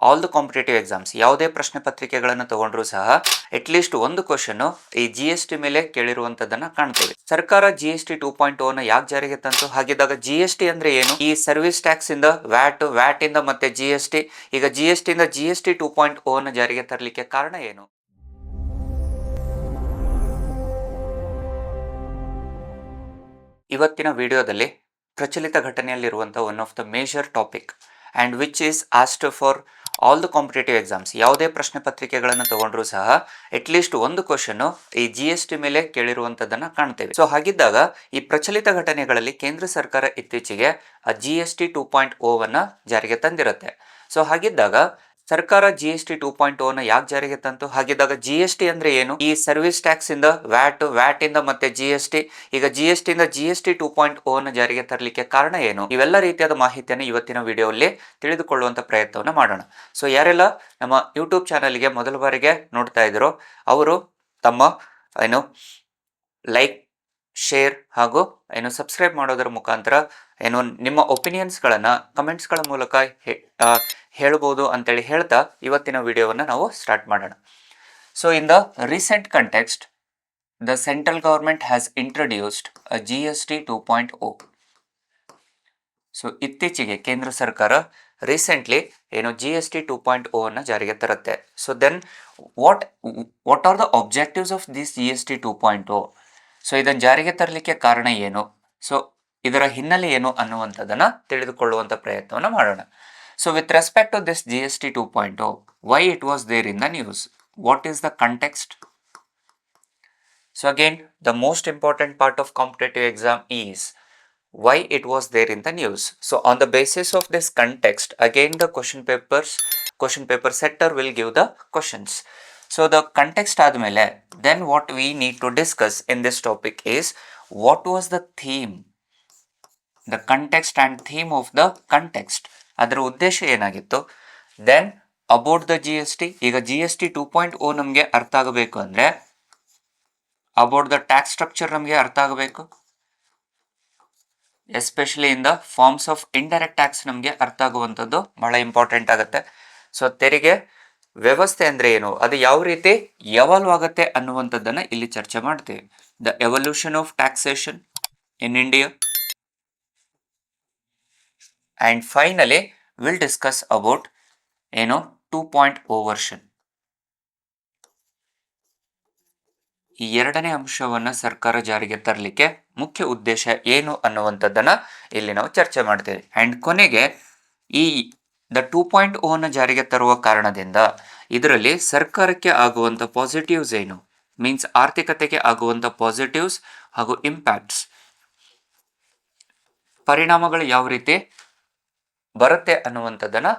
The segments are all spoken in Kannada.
ಆಲ್ ದ ಕಾಂಪಿಟೇಟಿವ್ ಎಕ್ಸಾಮ್ಸ್ ಯಾವುದೇ ಪ್ರಶ್ನೆ ಪತ್ರಿಕೆಗಳನ್ನು ತಗೊಂಡ್ರು ಸಹ ಅಟ್ಲೀಸ್ಟ್ ಒಂದು ಕ್ವಶನ್ ಈ GST ಮೇಲೆ ಕೇಳಿರುವಂತದನ್ನ ಕಾಣ್ತೇವೆ. ಸರ್ಕಾರ GST 2.0 ನ ಯಾಕೆ ಜಾರಿಗೆ ತಂತು? ಹಾಗಿದ್ದಾಗ GST ಅಂದ್ರೆ ಏನು? ಈ ಸರ್ವಿಸ್ ಟ್ಯಾಕ್ಸ್ ಇಂದ ವ್ಯಾಟ್ ಇಂದ ಮತ್ತೆ GST, ಈಗ GST ಇಂದ GST 2.0 ನ ಜಾರಿಗೆ ತರಲಿಕ್ಕೆ ಕಾರಣ ಏನು? ಇವತ್ತಿನ ವಿಡಿಯೋದಲ್ಲಿ ಪ್ರಚಲಿತ ಘಟನೆಯಲ್ಲಿರುವಂತಹ one of the major topic and which is asked for all the competitive exams ಯಾವುದೇ ಪ್ರಶ್ನೆ ಪತ್ರಿಕೆಗಳನ್ನು ತಗೊಂಡ್ರು ಸಹ ಅಟ್ಲೀಸ್ಟ್ ಒಂದು ಕ್ವಶನ್ ಈ GST ಮೇಲೆ ಕೇಳಿರುವಂತದನ್ನ ಕಾಣ್ತೇವೆ. ಸೊ ಹಾಗಿದ್ದಾಗ ಈ ಪ್ರಚಲಿತ ಘಟನೆಗಳಲ್ಲಿ ಕೇಂದ್ರ ಸರ್ಕಾರ ಇತ್ತೀಚೆಗೆ GST 2.0 ವನ್ನ ಜಾರಿಗೆ ತಂದಿರುತ್ತೆ. ಸೊ ಹಾಗಿದ್ದಾಗ ಸರ್ಕಾರ GST 2.0 ನ ಯಾಕೆ ಜಾರಿಗೆ ತಂತು? ಹಾಗಿದ್ದಾಗ GST ಅಂದ್ರೆ ಏನು? ಈ ಸರ್ವಿಸ್ ಟ್ಯಾಕ್ಸ್ ಇಂದ ವ್ಯಾಟ್ ಇಂದ ಮತ್ತೆ GST, ಈಗ GST ಇಂದ GST 2.0 ನ ಜಾರಿಗೆ ತರಲಿಕ್ಕೆ ಕಾರಣ ಏನು? ಇವೆಲ್ಲ ರೀತಿಯಾದ ಮಾಹಿತಿಯನ್ನು ಇವತ್ತಿನ ವಿಡಿಯೋಲ್ಲಿ ತಿಳಿದುಕೊಳ್ಳುವಂತ ಪ್ರಯತ್ನವನ್ನ ಮಾಡೋಣ. ಸೊ ಯಾರೆಲ್ಲ ನಮ್ಮ ಯೂಟ್ಯೂಬ್ ಚಾನಲ್ಗೆ ಮೊದಲ ಬಾರಿಗೆ ನೋಡ್ತಾ ಇದ್ರು ಅವರು ತಮ್ಮ ಲೈಕ್, ಶೇರ್ ಹಾಗೂ ಸಬ್ಸ್ಕ್ರೈಬ್ ಮಾಡೋದರ ಮುಖಾಂತರ ನಿಮ್ಮ ಒಪಿನಿಯನ್ಸ್ಗಳನ್ನು ಕಮೆಂಟ್ಸ್ಗಳ ಮೂಲಕ ಹೇಳ್ಬೋದು ಅಂತೇಳಿ ಹೇಳ್ತಾ ಇವತ್ತಿನ ವಿಡಿಯೋವನ್ನು ನಾವು ಸ್ಟಾರ್ಟ್ ಮಾಡೋಣ. So in the recent context, the central government has introduced GST 2.0. So ಇತ್ತೀಚೆಗೆ ಕೇಂದ್ರ ಸರ್ಕಾರ ರೀಸೆಂಟ್ಲಿ GST 2.0 ಅನ್ನ ಜಾರಿಗೆ ತರುತ್ತೆ. So then what are the objectives of this GST 2.0? So ಇದನ್ನು ಜಾರಿಗೆ ತರಲಿಕ್ಕೆ ಕಾರಣ ಏನು? ಸೊ ಇದರ ಹಿನ್ನೆಲೆ ಏನು ಅನ್ನುವಂಥದ್ದನ್ನ ತಿಳಿದುಕೊಳ್ಳುವಂತ ಪ್ರಯತ್ನವನ್ನು ಮಾಡೋಣ. So with respect to this GST 2.0, why it was there in the news? What is the context? So again, the most important part of competitive exam is why it was there in the news. So on the basis of this context, again the question paper setter will give the questions. So the context admele, then what we need to discuss in this topic is what was the theme, the context and theme of the context. ಅದರ ಉದ್ದೇಶ ಏನಾಗಿತ್ತು? ದೆನ್ ಅಬೌಟ್ ದ GST, ಈಗ GST 2.0 ನಮಗೆ ಅರ್ಥ ಆಗಬೇಕು ಅಂದ್ರೆ ಅಬೌಟ್ ದ ಟ್ಯಾಕ್ಸ್ ಸ್ಟ್ರಕ್ಚರ್ ನಮಗೆ ಅರ್ಥ ಆಗಬೇಕು. Especially in the forms of indirect tax ನಮಗೆ ಅರ್ಥ ಆಗುವಂಥದ್ದು ಬಹಳ ಇಂಪಾರ್ಟೆಂಟ್ ಆಗುತ್ತೆ. ಸೊ ತೆರಿಗೆ ವ್ಯವಸ್ಥೆ ಅಂದ್ರೆ ಏನು, ಅದು ಯಾವ ರೀತಿ ಎವಾಲ್ವ್ ಆಗುತ್ತೆ ಅನ್ನುವಂಥದ್ದನ್ನ ಇಲ್ಲಿ ಚರ್ಚೆ ಮಾಡ್ತೀವಿ. The evolution of taxation in India. And finally, we'll discuss about 2.0 version. ಈ ಎರಡನೇ ಅಂಶವನ್ನ ಸರ್ಕಾರ ಜಾರಿಗೆ ತರಲಿಕ್ಕೆ ಮುಖ್ಯ ಉದ್ದೇಶ ಏನು ಅನ್ನುವಂಥದ್ದನ್ನ ಇಲ್ಲಿ ನಾವು ಚರ್ಚೆ ಮಾಡ್ತೇವೆ. ಅಂಡ್ ಕೊನೆಗೆ ಈ ದ 2.0 ನ ಜಾರಿಗೆ ತರುವ ಕಾರಣದಿಂದ ಇದರಲ್ಲಿ ಸರ್ಕಾರಕ್ಕೆ ಆಗುವಂತ ಪಾಸಿಟಿವ್ಸ್ ಏನು, ಮೀನ್ಸ್ ಆರ್ಥಿಕತೆಗೆ ಆಗುವಂತ ಪಾಸಿಟಿವ್ಸ್ ಹಾಗೂ ಇಂಪ್ಯಾಕ್ಟ್ಸ್, ಪರಿಣಾಮಗಳು ಯಾವ ರೀತಿ ಬರುತ್ತೆ ಅನ್ನುವಂಥದ್ದನ್ನ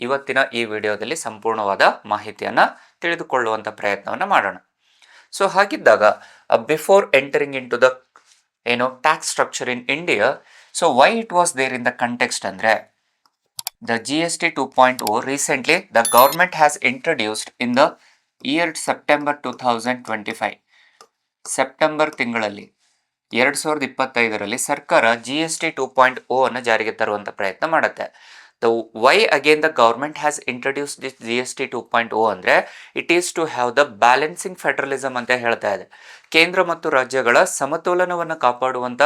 ಇವತ್ತಿನ ಈ ವಿಡಿಯೋದಲ್ಲಿ ಸಂಪೂರ್ಣವಾದ ಮಾಹಿತಿಯನ್ನ ತಿಳಿದುಕೊಳ್ಳುವಂತ ಪ್ರಯತ್ನವನ್ನ ಮಾಡೋಣ. ಸೊ ಹಾಗಿದ್ದಾಗ before entering into the tax structure in India, so why it was there in the context ಅಂದ್ರೆ the GST 2.0 recently the government has introduced in the year September 2025. September ತಿಂಗಳಲ್ಲಿ 2025ರಲ್ಲಿ ಸರ್ಕಾರ GST 2.0 ಅನ್ನು ಜಾರಿಗೆ ತರುವಂತ ಪ್ರಯತ್ನ ಮಾಡುತ್ತೆ. Why again the government has introduce this GST 2.0 ಅಂದ್ರೆ it is to have the balancing federalism ಅಂತ ಹೇಳ್ತಾ ಇದೆ. ಕೇಂದ್ರ ಮತ್ತು ರಾಜ್ಯಗಳ ಸಮತೋಲನವನ್ನು ಕಾಪಾಡುವಂತ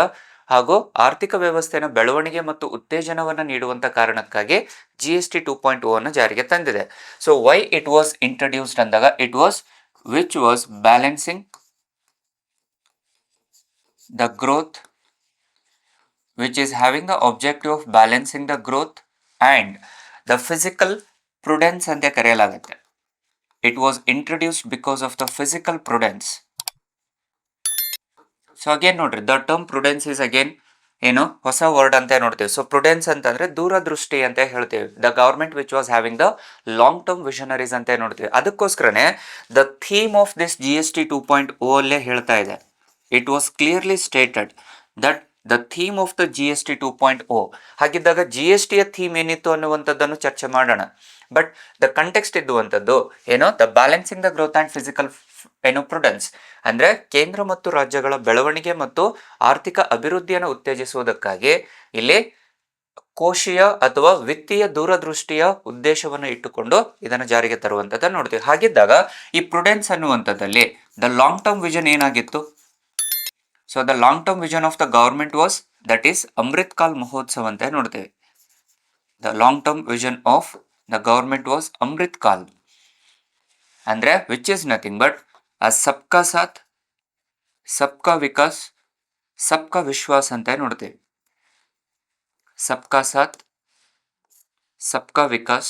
ಹಾಗೂ ಆರ್ಥಿಕ ವ್ಯವಸ್ಥೆಯ ಬೆಳವಣಿಗೆ ಮತ್ತು ಉತ್ತೇಜನವನ್ನು ನೀಡುವಂತ ಕಾರಣಕ್ಕಾಗಿ GST 2.0 ಅನ್ನು ಜಾರಿಗೆ ತಂದಿದೆ. So why it was introduced ಅಂದಾಗ it was which was balancing the growth, which is having the objective of balancing the growth and the physical prudence ಅಂತ ಕರೆಯಲಾಗುತ್ತೆ. It was introduced because of the physical prudence. So again ನೋಡ್ರಿ, the term prudence is again ಹೊಸ ವರ್ಡ್ ಅಂತ ನೋಡ್ತೀವಿ. ಸೊ ಪ್ರುಡೆನ್ಸ್ ಅಂತಂದ್ರೆ ದೂರದೃಷ್ಟಿ ಅಂತ ಹೇಳ್ತೀವಿ. The government which was having the long term visionaries ಅಂತ ನೋಡ್ತೀವಿ. ಅದಕ್ಕೋಸ್ಕರನೇ the theme of this GST 2.0 ಅಲ್ಲೇ ಹೇಳ್ತಾ ಇದೆ. It was clearly stated that the theme of the GST 2.0. ಹಾಗಿದ್ದಾಗ GST ಯ ಥೀಮ್ ಏನಿತ್ತು ಅನ್ನುವಂಥದ್ದನ್ನು ಚರ್ಚೆ ಮಾಡೋಣ. ಬಟ್ ದ ಕಂಟೆಕ್ಸ್ಟ್ ಇದ್ದುವಂಥದ್ದು the balancing the growth and fiscal prudence ಅಂದ್ರೆ ಕೇಂದ್ರ ಮತ್ತು ರಾಜ್ಯಗಳ ಬೆಳವಣಿಗೆ ಮತ್ತು ಆರ್ಥಿಕ ಅಭಿವೃದ್ಧಿಯನ್ನು ಉತ್ತೇಜಿಸುವುದಕ್ಕಾಗಿ ಇಲ್ಲಿ ಕೋಶೀಯ ಅಥವಾ ವಿತ್ತೀಯ ದೂರದೃಷ್ಟಿಯ ಉದ್ದೇಶವನ್ನು ಇಟ್ಟುಕೊಂಡು ಇದನ್ನು ಜಾರಿಗೆ ತರುವಂಥದ್ದನ್ನು ನೋಡ್ತೀವಿ. ಹಾಗಿದ್ದಾಗ ಈ ಪ್ರುಡೆನ್ಸ್ ಅನ್ನುವಂಥದ್ದಲ್ಲಿ ದ ಲಾಂಗ್ ಟರ್ಮ್ ವಿಷನ್ ಏನಾಗಿತ್ತು? So the long term vision of the government was that is Amrit Kaal Mahotsav ಅಂತ ನೋಡ್ತೇವೆ. The long term vision of the government was Amrit Kaal, ಅಂದ್ರೆ which is nothing but Sabka Saath Sabka Vikas ಸಬ್ಕಾ ವಿಶ್ವಾಸ್ ಅಂತ ನೋಡ್ತೇವೆ. सबका साथ सबका विकास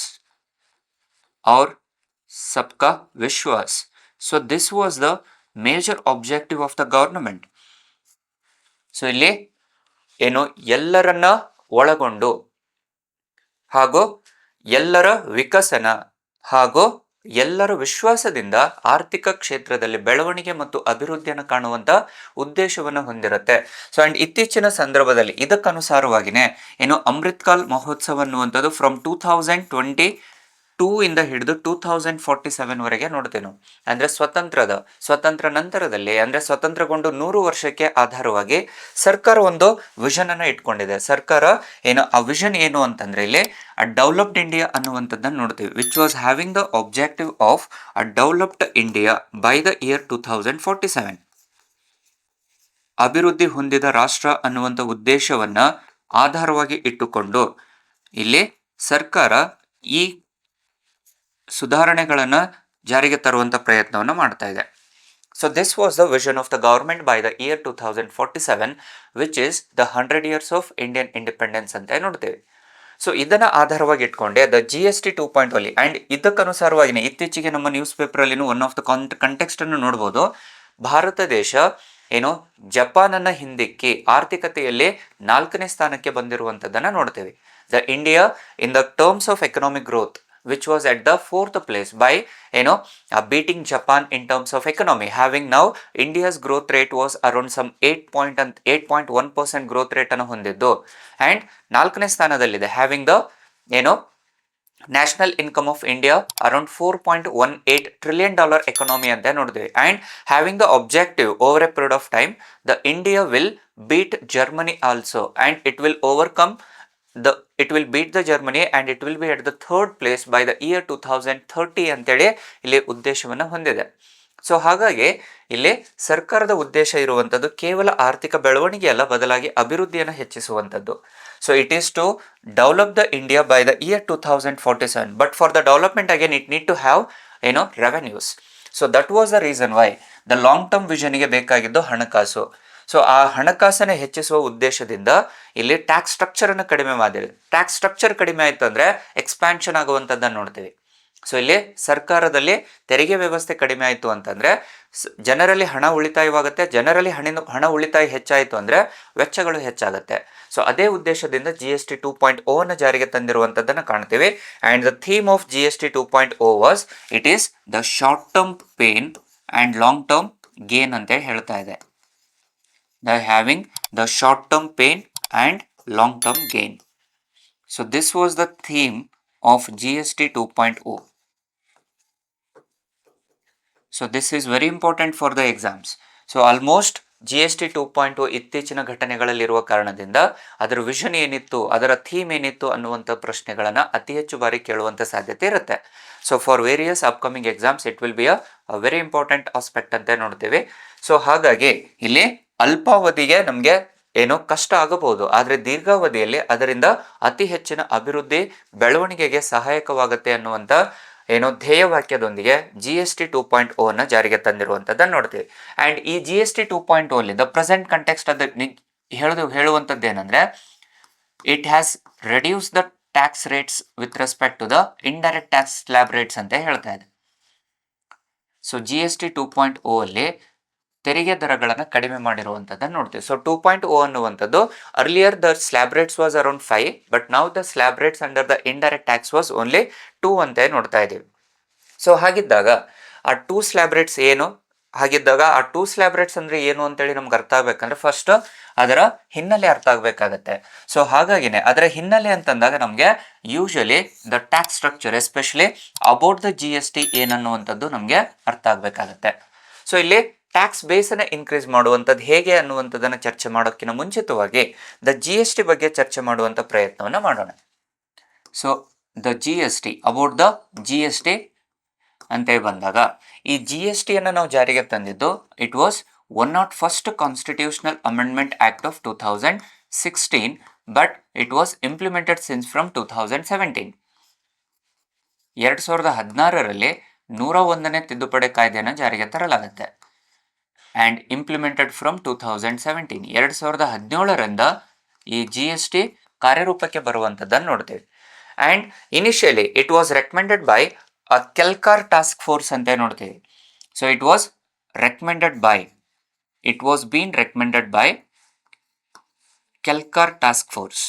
और सबका विश्वास. So this was the major objective of the government. So ಇಲ್ಲಿ ಏನು ಎಲ್ಲರನ್ನ ಒಳಗೊಂಡು ಹಾಗೂ ಎಲ್ಲರ ವಿಕಸನ ಹಾಗೂ ಎಲ್ಲರ ವಿಶ್ವಾಸದಿಂದ ಆರ್ಥಿಕ ಕ್ಷೇತ್ರದಲ್ಲಿ ಬೆಳವಣಿಗೆ ಮತ್ತು ಅಭಿವೃದ್ಧಿಯನ್ನು ಕಾಣುವಂತ ಉದ್ದೇಶವನ್ನು ಹೊಂದಿರುತ್ತೆ. ಸೊ ಅಂಡ್ ಇತ್ತೀಚಿನ ಸಂದರ್ಭದಲ್ಲಿ ಇದಕ್ಕನುಸಾರವಾಗಿನೇ ಏನು ಅಮೃತ್ ಕಾಲ್ ಮಹೋತ್ಸವ ಅನ್ನುವಂಥದ್ದು ಫ್ರಮ್ 2022 ಇಂದ ಹಿಡಿದು 2047 ವರೆಗೆ ನೋಡ್ತೇವೆ ನಾವು. ಅಂದ್ರೆ ಸ್ವತಂತ್ರ ನಂತರದಲ್ಲಿ ಅಂದ್ರೆ ಸ್ವತಂತ್ರಗೊಂಡು 100 ವರ್ಷಕ್ಕೆ ಆಧಾರವಾಗಿ ಸರ್ಕಾರ ಒಂದು ವಿಷನ್ ಅನ್ನ ಇಟ್ಕೊಂಡಿದೆ. ಸರ್ಕಾರ ಏನು ಆ ವಿಷನ್ ಏನು ಅಂತಂದ್ರೆ ಇಲ್ಲಿ ಅ ಡೆವಲಪ್ಡ್ ಇಂಡಿಯಾ ಅನ್ನುವಂಥದ್ದನ್ನು ನೋಡ್ತೀವಿ, which was having the objective of a developed India by the year 2047. ಅಭಿವೃದ್ಧಿ ಹೊಂದಿದ ರಾಷ್ಟ್ರ ಅನ್ನುವಂಥ ಉದ್ದೇಶವನ್ನ ಆಧಾರವಾಗಿ ಇಟ್ಟುಕೊಂಡು ಇಲ್ಲಿ ಸರ್ಕಾರ ಈ ಸುಧಾರಣೆಗಳನ್ನು ಜಾರಿಗೆ ತರುವಂತ ಪ್ರಯತ್ನವನ್ನು ಮಾಡ್ತಾ ಇದೆ. So this was the vision of the government by the year 2047, which is the 100 years of Indian independence ಅಂತ ನೋಡ್ತೇವೆ. ಸೊ ಇದನ್ನ ಆಧಾರವಾಗಿ ಇಟ್ಕೊಂಡೆ ದ GST 2.0 ಅಲ್ಲಿ ಅಂಡ್ ಇದಕ್ಕನುಸಾರವಾಗಿ ಇತ್ತೀಚೆಗೆ ನಮ್ಮ ನ್ಯೂಸ್ ಪೇಪರ್ ಅಲ್ಲಿ ಒನ್ ಆಫ್ ದ ಕಂಟೆಕ್ಸ್ಟ್ ಅನ್ನು ನೋಡಬಹುದು. ಭಾರತ ದೇಶ ಏನು ಜಪಾನನ್ನ ಹಿಂದಿಕ್ಕಿ ಆರ್ಥಿಕತೆಯಲ್ಲಿ 4ನೇ ಸ್ಥಾನಕ್ಕೆ ಬಂದಿರುವಂತದ್ದನ್ನ ನೋಡ್ತೇವೆ. The India in the terms of economic growth which was at the 4th place by beating Japan in terms of economy, having now India's growth rate was around some 8.1% growth rate ಅನ್ನು ಹೊಂದಿದ್ದು and 4ನೇ ಸ್ಥಾನದಲ್ಲಿದೆ having the national income of India around $4.18 trillion economy ಅಂತ ನೋಡಿದ್ವಿ. and having the objective over a period of time the India will beat Germany also and it will beat the Germany and it will be at the 3rd place by the year 2030 ಅಂತೇಳಿ ಇಲ್ಲಿ ಉದ್ದೇಶವನ್ನು ಹೊಂದಿದೆ. ಸೊ ಹಾಗಾಗಿ ಇಲ್ಲಿ ಸರ್ಕಾರದ ಉದ್ದೇಶ ಇರುವಂತದ್ದು ಕೇವಲ ಆರ್ಥಿಕ ಬೆಳವಣಿಗೆ ಅಲ್ಲ, ಬದಲಾಗಿ ಅಭಿವೃದ್ಧಿಯನ್ನು ಹೆಚ್ಚಿಸುವಂತದ್ದು. So it is to develop the India by the year 2047, but for the development again it need to have revenues. So that was the reason why the long term ವಿಷನ್ಗೆ ಬೇಕಾಗಿದ್ದು ಹಣಕಾಸು. ಸೊ ಆ ಹಣಕಾಸನ್ನು ಹೆಚ್ಚಿಸುವ ಉದ್ದೇಶದಿಂದ ಇಲ್ಲಿ ಟ್ಯಾಕ್ಸ್ ಸ್ಟ್ರಕ್ಚರ್ ಅನ್ನು ಕಡಿಮೆ ಮಾಡಿದೆ. ಟ್ಯಾಕ್ಸ್ ಸ್ಟ್ರಕ್ಚರ್ ಕಡಿಮೆ ಆಯ್ತು ಅಂದ್ರೆ ಎಕ್ಸ್ಪ್ಯಾನ್ಷನ್ ಆಗುವಂಥದ್ದನ್ನು ನೋಡ್ತೀವಿ. ಸೊ ಇಲ್ಲಿ ಸರ್ಕಾರದಲ್ಲಿ ತೆರಿಗೆ ವ್ಯವಸ್ಥೆ ಕಡಿಮೆ ಆಯಿತು ಅಂತಂದ್ರೆ ಜನರಲ್ಲಿ ಹಣ ಉಳಿತಾಯವಾಗುತ್ತೆ, ಜನರಲ್ಲಿ ಹಣ ಉಳಿತಾಯ ಹೆಚ್ಚಾಯಿತು ಅಂದ್ರೆ ವೆಚ್ಚಗಳು ಹೆಚ್ಚಾಗುತ್ತೆ. ಸೊ ಅದೇ ಉದ್ದೇಶದಿಂದ GST 2.0 ಅನ್ನು ಜಾರಿಗೆ ತಂದಿರುವಂಥದ್ದನ್ನು ಕಾಣ್ತೀವಿ. And the theme of GST 2.0 was it is the short term pain and long term gain ಅಂತ ಹೇಳ್ತಾ ಇದೆ. By having the short term pain and long term gain. So this was the theme of GST 2.0. So this is very important for the exams. So almost GST 2.0 ಇತ್ತೀಚಿನ ಘಟನೆಗಳಲ್ಲಿರುವ ಕಾರಣದಿಂದ ಅದರ ವಿಷನ್ ಏನಿತ್ತು, ಅದರ ಥೀಮ್ ಏನಿತ್ತು ಅನ್ನುವಂಥ ಪ್ರಶ್ನೆಗಳನ್ನು ಅತಿ ಹೆಚ್ಚು ಬಾರಿ ಕೇಳುವಂಥ ಸಾಧ್ಯತೆ ಇರುತ್ತೆ. So for various upcoming exams it will be a very important aspect ಅಂತ ನೋಡ್ತೀವಿ. ಸೊ ಹಾಗಾಗಿ ಇಲ್ಲಿ ಅಲ್ಪಾವಧಿಗೆ ನಮಗೆ ಕಷ್ಟ ಆಗಬಹುದು, ಆದರೆ ದೀರ್ಘಾವಧಿಯಲ್ಲಿ ಅದರಿಂದ ಅತಿ ಹೆಚ್ಚಿನ ಅಭಿವೃದ್ಧಿ ಬೆಳವಣಿಗೆಗೆ ಸಹಾಯಕವಾಗುತ್ತೆ ಅನ್ನುವಂಥ ಧ್ಯೇಯವಾಕ್ಯದೊಂದಿಗೆ GST 2.0 ಅನ್ನ ಜಾರಿಗೆ ತಂದಿರುವಂಥದ್ದನ್ನು ನೋಡ್ತೀವಿ. ಆ್ಯಂಡ್ ಈ GST 2.0 ಅಲ್ಲಿ ದ ಪ್ರೆಸೆಂಟ್ ಕಂಟೆಕ್ಸ್ಟ್ ಅದ ಹೇಳುವಂಥದ್ದು ಏನಂದ್ರೆ it has reduce the tax rates with respect to the indirect tax slab rates ಅಂತ ಹೇಳ್ತಾ ಇದೆ. ಸೊ GST 2.0 ಅಲ್ಲಿ ತೆರಿಗೆ ದರಗಳನ್ನು ಕಡಿಮೆ ಮಾಡಿರುವಂಥದ್ದನ್ನು ನೋಡ್ತೀವಿ. ಸೊ 2.0 ಅನ್ನುವಂಥದ್ದು earlier the slab rates was around 5, but ನಾವು the slab rates under the indirect tax was only 2 ಅಂತ ನೋಡ್ತಾ ಇದ್ದೀವಿ. ಸೊ ಹಾಗಿದ್ದಾಗ ಆ 2 ಸ್ಲ್ಯಾಬ್ ರೇಟ್ಸ್ ಏನು, ಹಾಗಿದ್ದಾಗ ಆ 2 ಸ್ಲ್ಯಾಬ್ ರೇಟ್ಸ್ ಅಂದ್ರೆ ಏನು ಅಂತೇಳಿ ನಮ್ಗೆ ಅರ್ಥ ಆಗ್ಬೇಕಂದ್ರೆ ಫಸ್ಟ್ ಅದರ ಹಿನ್ನೆಲೆ ಅರ್ಥ ಆಗ್ಬೇಕಾಗತ್ತೆ. ಸೊ ಹಾಗಾಗಿನೇ ಅದರ ಹಿನ್ನೆಲೆ ಅಂತಂದಾಗ ನಮಗೆ usually the tax structure especially about the GST ಏನನ್ನುವಂಥದ್ದು ನಮಗೆ ಅರ್ಥ ಆಗ್ಬೇಕಾಗತ್ತೆ. ಸೊ ಇಲ್ಲಿ ಟ್ಯಾಕ್ಸ್ ಬೇಸನ್ನು ಇನ್ಕ್ರೀಸ್ ಮಾಡುವಂಥದ್ದು ಹೇಗೆ ಅನ್ನುವಂಥದ್ದನ್ನು ಚರ್ಚೆ ಮಾಡೋಕ್ಕಿಂತ ಮುಂಚಿತವಾಗಿ ದ ಜಿ ಎಸ್ ಟಿ ಬಗ್ಗೆ ಚರ್ಚೆ ಮಾಡುವಂಥ ಪ್ರಯತ್ನವನ್ನು ಮಾಡೋಣ. So the G S T, about the G S T ಅಂತ ಬಂದಾಗ, ಈ ಜಿ ಎಸ್ ಟಿಯನ್ನು ನಾವು ಜಾರಿಗೆ ತಂದಿದ್ದು it was 101st constitutional amendment act of 2016, but it was implemented since from 2017. 2016ರಲ್ಲಿ 101ನೇ ತಿದ್ದುಪಡಿ ಕಾಯ್ದೆಯನ್ನು ಜಾರಿಗೆ ತರಲಾಗುತ್ತೆ ಆ್ಯಂಡ್ ಇಂಪ್ಲಿಮೆಂಟೆಡ್ ಫ್ರಮ್ 2017. 2017ರಿಂದ ಈ ಜಿ ಎಸ್ ಟಿ ಕಾರ್ಯರೂಪಕ್ಕೆ ಬರುವಂಥದ್ದನ್ನು ನೋಡ್ತೇವೆ. And initially it was recommended by a Kelkar task force ಅಂತ ನೋಡ್ತೀವಿ. So it was been recommended by Kelkar task force.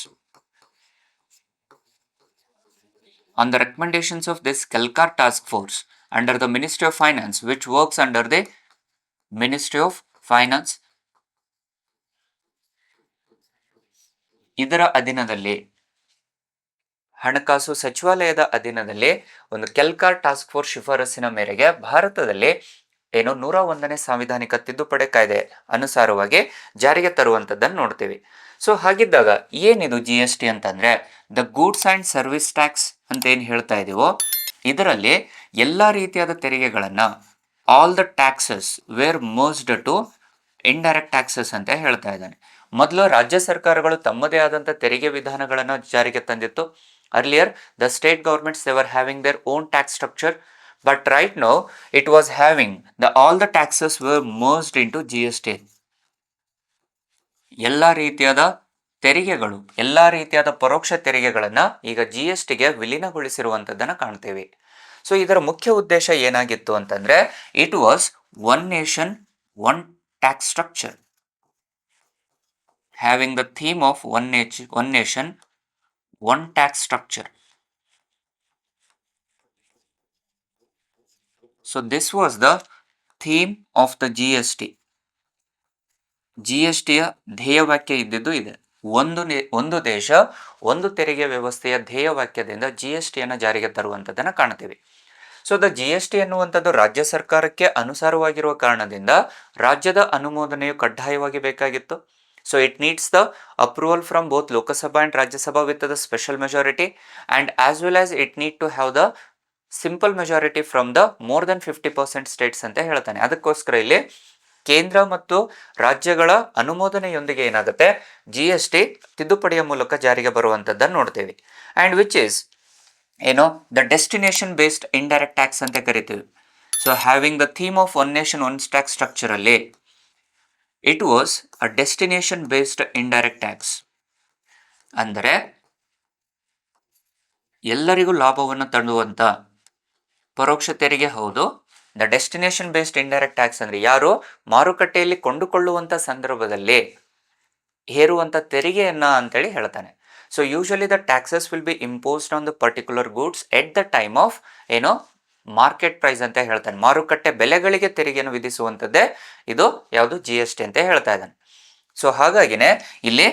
On the recommendations of this Kelkar task force under the Ministry of Finance, which works under the Ministry of Finance, ಇದರ ಅಧೀನದಲ್ಲಿ, ಹಣಕಾಸು ಸಚಿವಾಲಯದ ಅಧೀನದಲ್ಲಿ ಒಂದು ಕೆಲ್ಕಾರ್ ಟಾಸ್ಕ್ ಫೋರ್ಸ್ ಶಿಫಾರಸ್ಸಿನ ಮೇರೆಗೆ ಭಾರತದಲ್ಲಿ 101ನೇ ಸಾಂವಿಧಾನಿಕ ತಿದ್ದುಪಡಿ ಕಾಯ್ದೆ ಅನುಸಾರವಾಗಿ ಜಾರಿಗೆ ತರುವಂಥದ್ದನ್ನು ನೋಡ್ತೀವಿ. ಸೊ ಹಾಗಿದ್ದಾಗ ಏನಿದು ಜಿ ಎಸ್ ಟಿ ಅಂತಂದರೆ, the goods and service tax ಅಂತ ಏನು ಹೇಳ್ತಾ ಇದ್ದೀವೋ ಇದರಲ್ಲಿ ಎಲ್ಲ ರೀತಿಯಾದ ತೆರಿಗೆಗಳನ್ನು, all the taxes were merged to indirect taxes ಅಂತ ಹೇಳ್ತಾ ಇದ್ದಾನೆ. ಮೊದಲು ರಾಜ್ಯ ಸರ್ಕಾರಗಳು ತಮ್ಮದೇ ಆದಂಥ ತೆರಿಗೆ ವಿಧಾನಗಳನ್ನು ಜಾರಿಗೆ ತಂದಿತ್ತು. Earlier the state governments they were having their own tax structure, but right now it was having all the taxes were merged into G S T. ಎಲ್ಲ ರೀತಿಯಾದ ತೆರಿಗೆಗಳು, ಎಲ್ಲ ರೀತಿಯಾದ ಪರೋಕ್ಷ ತೆರಿಗೆಗಳನ್ನು ಈಗ ಜಿ ಎಸ್ ಟಿಗೆ ವಿಲೀನಗೊಳಿಸಿರುವಂಥದ್ದನ್ನು ಕಾಣ್ತೀವಿ. ಸೊ ಇದರ ಮುಖ್ಯ ಉದ್ದೇಶ ಏನಾಗಿತ್ತು ಅಂತಂದರೆ, it was one nation one tax structure, having the theme of one nation one tax structure. So this was the theme of the G S T. G S ಟಿಯ ಧ್ಯೇಯವಾಕ್ಯ ಇದ್ದಿದ್ದು ಇದೆ, ಒಂದು ದೇಶ ಒಂದು ತೆರಿಗೆ ವ್ಯವಸ್ಥೆಯ ಧ್ಯೇಯವಾಕ್ಯದಿಂದ ಜಿ ಎಸ್ ಟಿಯನ್ನು ಜಾರಿಗೆ ತರುವಂಥದ್ದನ್ನು ಕಾಣ್ತೀವಿ. So the G S T ಅನ್ನುವಂಥದ್ದು ರಾಜ್ಯ ಸರ್ಕಾರಕ್ಕೆ ಅನುಸಾರವಾಗಿರುವ ಕಾರಣದಿಂದ ರಾಜ್ಯದ ಅನುಮೋದನೆಯು ಕಡ್ಡಾಯವಾಗಿ ಬೇಕಾಗಿತ್ತು. So it needs the approval from both Lok Sabha and Rajya Sabha with the special majority, and as well as it need to have the simple majority from the more than 50% states ಅಂತ ಹೇಳ್ತಾನೆ. ಅದಕ್ಕೋಸ್ಕರ ಇಲ್ಲಿ ಕೇಂದ್ರ ಮತ್ತು ರಾಜ್ಯಗಳ ಅನುಮೋದನೆಯೊಂದಿಗೆ ಏನಾಗುತ್ತೆ, ಜಿ ಎಸ್ ಟಿ ತಿದ್ದುಪಡಿಯ ಮೂಲಕ ಜಾರಿಗೆ ಬರುವಂಥದ್ದನ್ನು ನೋಡ್ತೀವಿ. And which is the destination based indirect tax ಅಂತ ಕರಿತೀವಿ. So having the theme of one nation one tax ಸ್ಟ್ರಕ್ಚರಲ್ಲಿ it was a destination based indirect tax. ಅಂದರೆ ಎಲ್ಲರಿಗೂ ಲಾಭವನ್ನು ತರುವಂಥ ಪರೋಕ್ಷ ತೆರಿಗೆ ಹೌದು. The destination based indirect tax ಅಂದರೆ ಯಾರು ಮಾರುಕಟ್ಟೆಯಲ್ಲಿ ಕೊಂಡುಕೊಳ್ಳುವಂಥ ಸಂದರ್ಭದಲ್ಲಿ ಹೇರುವಂಥ ತೆರಿಗೆಯನ್ನು ಅಂತೇಳಿ ಹೇಳ್ತಾನೆ. So usually the taxes will be imposed on the particular goods at the time of market price ಅಂತ ಹೇಳ್ತಾನೆ. ಮಾರುಕಟ್ಟೆ ಬೆಲೆಗಳಿಗೆ ತೆರಿಗೆಯನ್ನು ವಿಧಿಸುವಂಥದ್ದೇ ಇದು ಯಾವುದು ಜಿ ಎಸ್ ಟಿ ಅಂತ ಹೇಳ್ತಾ ಇದ್ದಾನೆ. ಸೊ ಹಾಗಾಗಿನೇ ಇಲ್ಲಿ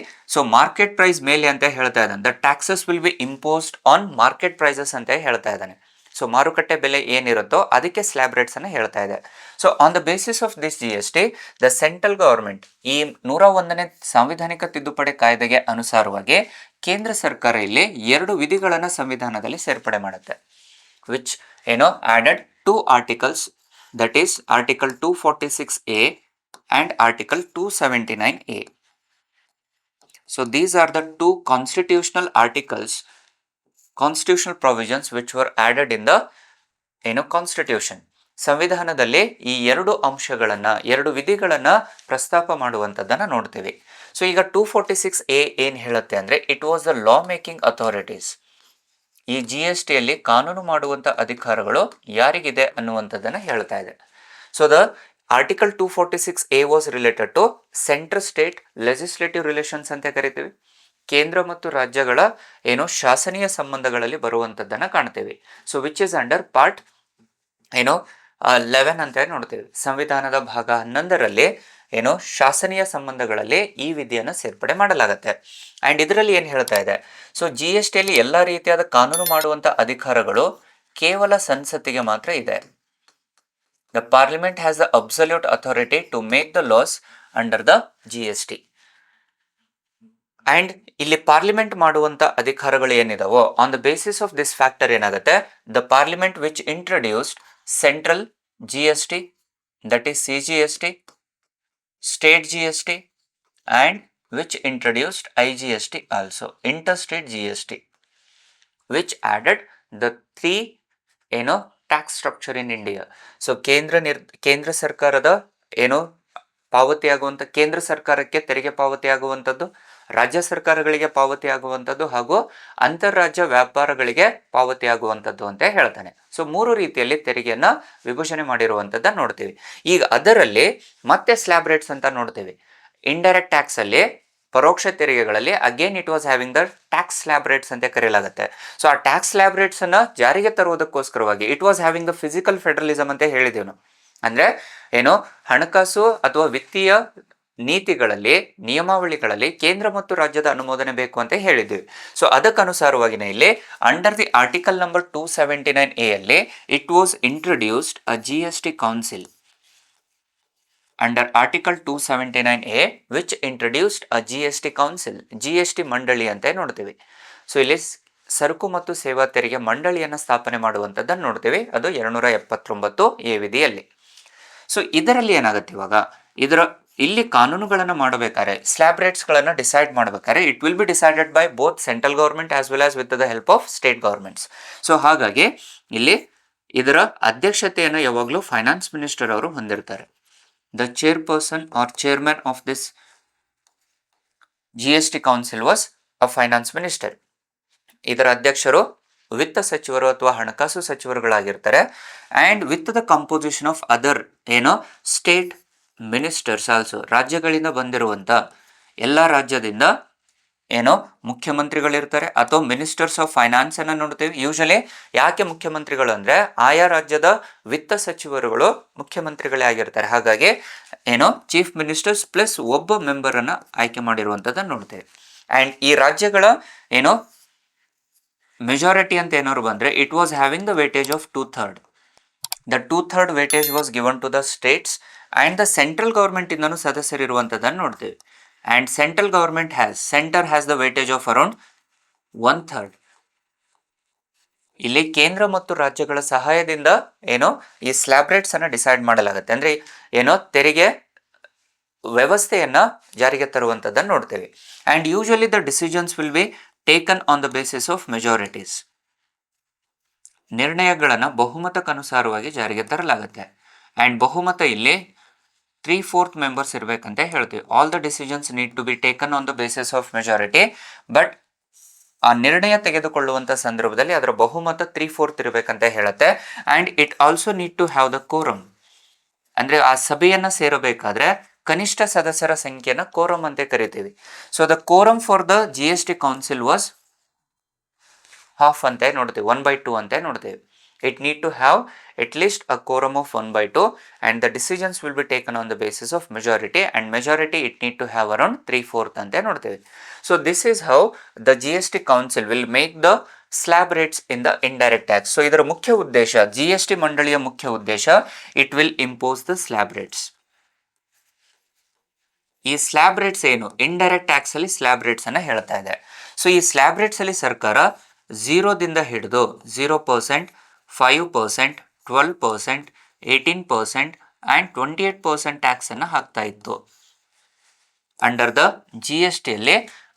ಮಾರ್ಕೆಟ್ ಪ್ರೈಸ್ ಮೇಲೆ ಅಂತ ಹೇಳ್ತಾ ಇದ್ದಾನೆ. The taxes will be imposed on market prices ಅಂತ ಹೇಳ್ತಾ ಇದ್ದಾನೆ. ಸೊ ಮಾರುಕಟ್ಟೆ ಬೆಲೆ ಏನಿರುತ್ತೋ ಅದಕ್ಕೆ ಸ್ಲ್ಯಾಬ್ ರೇಟ್ಸನ್ನು ಹೇಳ್ತಾ ಇದೆ. So on the basis of this G S T, the central government ಈ 101ನೇ ಸಾಂವಿಧಾನಿಕ ತಿದ್ದುಪಡಿ ಕಾಯ್ದೆಗೆ ಅನುಸಾರವಾಗಿ ಕೇಂದ್ರ ಸರ್ಕಾರ ಇಲ್ಲಿ 2 ವಿಧಿಗಳನ್ನು ಸಂವಿಧಾನದಲ್ಲಿ ಸೇರ್ಪಡೆ ಮಾಡುತ್ತೆ. Which added 2 articles, that is article 246A and article 279A. So these are the 2 constitutional articles, constitutional provisions which were added in the constitution. ಸಂವಿಧಾನದಲ್ಲಿ ಈ 2 ಅಂಶಗಳನ್ನು, 2 ವಿಧಿಗಳನ್ನು ಪ್ರಸ್ತಾಪ ಮಾಡುವಂಥದ್ದನ್ನು ನೋಡ್ತೀವಿ. ಸೊ ಈಗ 246A ಏನು ಹೇಳುತ್ತೆ ಅಂದರೆ, it was the law making authorities. ಈ ಜಿ ಎಸ್ ಟಿಯಲ್ಲಿ ಕಾನೂನು ಮಾಡುವಂಥ ಅಧಿಕಾರಗಳು ಯಾರಿಗಿದೆ ಅನ್ನುವಂಥದ್ದನ್ನು ಹೇಳ್ತಾ ಇದೆ. So the article 246A was related to central state legislative relations ಅಂತ ಕರಿತೀವಿ. ಕೇಂದ್ರ ಮತ್ತು ರಾಜ್ಯಗಳ ಶಾಸನೀಯ ಸಂಬಂಧಗಳಲ್ಲಿ ಬರುವಂಥದ್ದನ್ನು ಕಾಣ್ತೀವಿ. So which is under part 11 ಅಂತ ನೋಡ್ತೀವಿ. ಸಂವಿಧಾನದ ಭಾಗ 11ರಲ್ಲಿ ಶಾಸನೀಯ ಸಂಬಂಧಗಳಲ್ಲಿ ಈ ವಿಧಿಯನ್ನು ಸೇರ್ಪಡೆ ಮಾಡಲಾಗುತ್ತೆ. ಆ್ಯಂಡ್ ಇದರಲ್ಲಿ ಏನು ಹೇಳ್ತಾ ಇದೆ, ಸೊ ಜಿ ಎಸ್ ಟಿಯಲ್ಲಿ ಎಲ್ಲ ರೀತಿಯಾದ ಕಾನೂನು ಮಾಡುವಂಥ ಅಧಿಕಾರಗಳು ಕೇವಲ ಸಂಸತ್ತಿಗೆ ಮಾತ್ರ ಇದೆ. The parliament has the absolute authority to make the laws under the GST. And ಇಲ್ಲಿ ಪಾರ್ಲಿಮೆಂಟ್ ಮಾಡುವಂತ ಅಧಿಕಾರಗಳು ಏನಿದಾವೋ on the basis of this factor ಏನಾಗುತ್ತೆ, the parliament which introduced central GST, that is CGST, state GST, and which introduced IGST also, interstate GST, which added the three tax structure in India. So ಕೇಂದ್ರ ಸರ್ಕಾರದ ಪಾವತಿ ಆಗುವಂತ, ಕೇಂದ್ರ ಸರ್ಕಾರಕ್ಕೆ ತೆರಿಗೆ ಪಾವತಿ ಆಗುವಂಥದ್ದು, ರಾಜ್ಯ ಸರ್ಕಾರಗಳಿಗೆ ಪಾವತಿ ಆಗುವಂಥದ್ದು ಹಾಗೂ ಅಂತಾರಾಜ್ಯ ವ್ಯಾಪಾರಗಳಿಗೆ ಪಾವತಿ ಆಗುವಂಥದ್ದು ಅಂತ ಹೇಳ್ತಾನೆ. ಸೊ 3 ರೀತಿಯಲ್ಲಿ ತೆರಿಗೆಯನ್ನ ವಿಭಜನೆ ಮಾಡಿರುವಂಥದ್ದನ್ನ ನೋಡ್ತೀವಿ. ಈಗ ಅದರಲ್ಲಿ ಮತ್ತೆ ಸ್ಲ್ಯಾಬ್ ರೇಟ್ಸ್ ಅಂತ ನೋಡ್ತೀವಿ. ಇಂಡೈರೆಕ್ಟ್ ಟ್ಯಾಕ್ಸ್ ಅಲ್ಲಿ, ಪರೋಕ್ಷ ತೆರಿಗೆಗಳಲ್ಲಿ again it was having the tax slab rates ಅಂತ ಕರೆಯಲಾಗುತ್ತೆ. ಸೊ ಆ ಟ್ಯಾಕ್ಸ್ ಸ್ಲ್ಯಾಬ್ ರೇಟ್ಸ್ ಅನ್ನ ಜಾರಿಗೆ ತರುವುದಕ್ಕೋಸ್ಕರವಾಗಿ it was having the fiscal federalism ಅಂತ ಹೇಳಿದೀವಿ ನಾವು. ಅಂದ್ರೆ ಹಣಕಾಸು ಅಥವಾ ವಿತ್ತೀಯ ನೀತಿಗಳಲ್ಲಿ, ನಿಯಮಾವಳಿಗಳಲ್ಲಿ ಕೇಂದ್ರ ಮತ್ತು ರಾಜ್ಯದ ಅನುಮೋದನೆ ಬೇಕು ಅಂತ ಹೇಳಿದ್ವಿ. ಸೊ ಅದಕ್ಕನುಸಾರವಾಗಿನೇ ಇಲ್ಲಿ under the article number 279A ಅಲ್ಲಿ it was introduced a GST council. Under article 279A which introduced a GST council, GST ಮಂಡಳಿ ಅಂತ ನೋಡ್ತೀವಿ. ಸೊ ಇಲ್ಲಿ ಸರಕು ಮತ್ತು ಸೇವಾ ತೆರಿಗೆ ಮಂಡಳಿಯನ್ನು ಸ್ಥಾಪನೆ ಮಾಡುವಂಥದ್ದನ್ನು ನೋಡ್ತೀವಿ. ಅದು 279A ವಿಧಿಯಲ್ಲಿ. ಸೊ ಇದರಲ್ಲಿ ಏನಾಗುತ್ತೆ, ಇವಾಗ ಇಲ್ಲಿ ಕಾನೂನುಗಳನ್ನು ಮಾಡಬೇಕಾದ್ರೆ, ಸ್ಲ್ಯಾಬ್ ರೇಟ್ಸ್ಗಳನ್ನು ಡಿಸೈಡ್ ಮಾಡಬೇಕಾದ್ರೆ it will be decided by both central government as well as with the help of state governments. So ಹಾಗಾಗಿ ಇಲ್ಲಿ ಇದರ ಅಧ್ಯಕ್ಷತೆಯನ್ನು ಯಾವಾಗಲೂ ಫೈನಾನ್ಸ್ ಮಿನಿಸ್ಟರ್ ಅವರು ಹೊಂದಿರ್ತಾರೆ. The chairperson or chairman of this GST council was a finance minister. ಇದರ ಅಧ್ಯಕ್ಷರು ವಿತ್ತ ಸಚಿವರು ಅಥವಾ ಹಣಕಾಸು ಸಚಿವರುಗಳಾಗಿರ್ತಾರೆ. And with the composition of other state ministers also, ರಾಜ್ಯಗಳಿಂದ ಬಂದಿರುವಂತ ಎಲ್ಲ ರಾಜ್ಯದಿಂದ ಮುಖ್ಯಮಂತ್ರಿಗಳಿರ್ತಾರೆ ಅಥವಾ ಮಿನಿಸ್ಟರ್ಸ್ ಆಫ್ ಫೈನಾನ್ಸ್ ಅನ್ನ ನೋಡ್ತೀವಿ. ಯೂಶಲಿ ಯಾಕೆ ಮುಖ್ಯಮಂತ್ರಿಗಳು ಅಂದ್ರೆ ಆಯಾ ರಾಜ್ಯದ ವಿತ್ತ ಸಚಿವರುಗಳು ಮುಖ್ಯಮಂತ್ರಿಗಳೇ ಆಗಿರ್ತಾರೆ. ಹಾಗಾಗಿ ಚೀಫ್ ಮಿನಿಸ್ಟರ್ಸ್ ಪ್ಲಸ್ ಒಬ್ಬ ಮೆಂಬರ್ ಅನ್ನ ಆಯ್ಕೆ ಮಾಡಿರುವಂತದ್ದನ್ನು ನೋಡ್ತೇವೆ. ಅಂಡ್ ಈ ರಾಜ್ಯಗಳ ಮೆಜಾರಿಟಿ ಅಂತ ಏನಾದ್ರು ಬಂದ್ರೆ it was having the weightage of 2/3. The 2/3 weightage was given to the states and the central government ಇಂದನೂ ಸದಸ್ಯರಿರುವಂತದ್ದನ್ನು ನೋಡ್ತೇವೆ. And central government center has the weightage of around 1/3. ಇಲ್ಲಿ ಕೇಂದ್ರ ಮತ್ತು ರಾಜ್ಯಗಳ ಸಹಾಯದಿಂದ ಈ ಸ್ಲ್ಯಾಬ್ ರೇಟ್ಸ್ ಅನ್ನ ಡಿಸೈಡ್ ಮಾಡಲಾಗುತ್ತೆ. ಅಂದ್ರೆ ತೆರಿಗೆ ವ್ಯವಸ್ಥೆಯನ್ನ ಜಾರಿಗೆ ತರುವಂತದ್ದನ್ನು ನೋಡ್ತೇವೆ. And usually the decisions will be taken on the basis of majorities. ನಿರ್ಣಯಗಳನ್ನ ಬಹುಮತಕ್ಕನುಸಾರವಾಗಿ ಜಾರಿಗೆ ತರಲಾಗುತ್ತೆ. ಅಂಡ್ ಬಹುಮತ ಇಲ್ಲಿ 3/4 ಮೆಂಬರ್ಸ್ ಇರಬೇಕಂತ ಹೇಳ್ತೀವಿ. All the decisions need to be taken on the basis of majority. But ಆ ನಿರ್ಣಯ ತೆಗೆದುಕೊಳ್ಳುವಂತ ಸಂದರ್ಭದಲ್ಲಿ ಅದರ ಬಹುಮತ 3/4 ಇರಬೇಕಂತ ಹೇಳುತ್ತೆ. And it also need to have the quorum. ಅಂದ್ರೆ ಆ ಸಭೆಯನ್ನ ಸೇರಬೇಕಾದ್ರೆ ಕನಿಷ್ಠ ಸದಸ್ಯರ ಸಂಖ್ಯೆನ ಕೋರಮ್ ಅಂತ ಕರಿತೀವಿ. So the quorum for the GST council was half ಅಂತ ನೋಡ್ತೀವಿ, 1/2 ಅಂತ ನೋಡ್ತೀವಿ. It need to have at least a quorum of 1/2 and the decisions will be taken on the basis of majority, and majority it need to have around 3/4 ante nodteve. So this is how the GST council will make the slab rates in the indirect tax. So idara mukhya uddesha, GST mandaliya mukhya uddesha, it will impose the slab rates. ಈ ಸ್ಲ್ಯಾಬ್ ರೇಟ್ಸ್ ಇಂಡೈರೆಕ್ಟ್ ಟ್ಯಾಕ್ಸ್ ಅಲ್ಲಿ ಸ್ಲ್ಯಾಬ್ ರೇಟ್ಸ್ ಅನ್ನ ಹೇಳ್ತಾ ಇದೆ. ಸೊ ಈ ಸ್ಲ್ಯಾಬ್ ರೇಟ್ಸ್ ಅಲ್ಲಿ ಸರ್ಕಾರ 0ದಿಂದ ಹಿಡಿದು 0%, 5%, 12%, 18% and 28% ಟ್ಯಾಕ್ಸ್ ಅನ್ನು ಹಾಕ್ತಾ ಇತ್ತು. ಅಂಡರ್ ದ GST ಅಲ್ಲಿ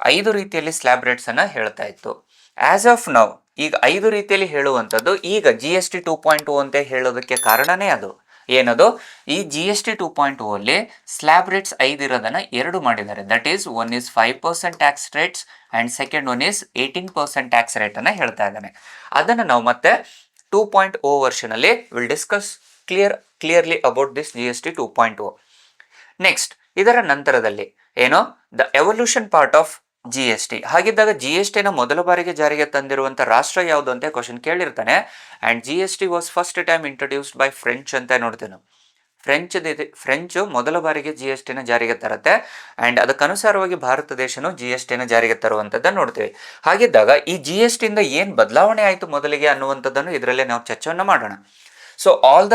5 ರೀತಿಯಲ್ಲಿ ಸ್ಲ್ಯಾಬ್ ರೇಟ್ಸ್ ಅನ್ನ ಹೇಳ್ತಾ ಇತ್ತು. ಆಸ್ ಆಫ್ ನೌ ಈಗ 5 ರೀತಿಯಲ್ಲಿ ಹೇಳುವಂಥದ್ದು ಈಗ GST 2.0 ಅಂತ ಹೇಳೋದಕ್ಕೆ ಕಾರಣನೇ ಅದು ಏನದು, ಈ GST 2.0 ಅಲ್ಲಿ ಸ್ಲ್ಯಾಬ್ ರೇಟ್ಸ್ 5 ಇರೋದನ್ನ 2 ಮಾಡಿದ್ದಾರೆ. That is one is 5% tax rates and second one is 18% tax rate ಅನ್ನ ಹೇಳ್ತಾ ಇದ್ದಾನೆ. ಅದನ್ನು ನಾವು ಮತ್ತೆ 2.0 ವರ್ಷನ್ ಅಲ್ಲಿ will discuss clearly about this GST 2.0. Next ಇದರ ನಂತರದಲ್ಲಿ the evolution part of GST. ಹಾಗಿದ್ದಾಗ GST ನ ಮೊದಲ ಬಾರಿಗೆ ಜಾರಿಗೆ ತಂದಿರುವಂತ ರಾಷ್ಟ್ರ ಯಾವುದು ಅಂತ ಕ್ವಶನ್ ಕೇಳಿರ್ತಾನೆ. And GST was first time introduced by French ಅಂತ ನೋಡ್ತೇವೆ ನಾವು. ಫ್ರೆಂಚ್ ಮೊದಲ ಬಾರಿಗೆ GST ನ ಜಾರಿಗೆ ತರುತ್ತೆ. ಅಂಡ್ ಅದಕ್ಕನುಸಾರವಾಗಿ ಭಾರತ ದೇಶನು GST ನ ಜಾರಿಗೆ ತರುವಂತದ್ದನ್ನು ನೋಡ್ತೇವೆ. ಹಾಗಿದ್ದಾಗ ಈ GST ಇಂದ ಏನ್ ಬದಲಾವಣೆ ಆಯಿತು ಮೊದಲಿಗೆ ಅನ್ನುವಂಥದ್ದನ್ನು ಇದರಲ್ಲೇ ನಾವು ಚರ್ಚೆಯನ್ನು ಮಾಡೋಣ. So all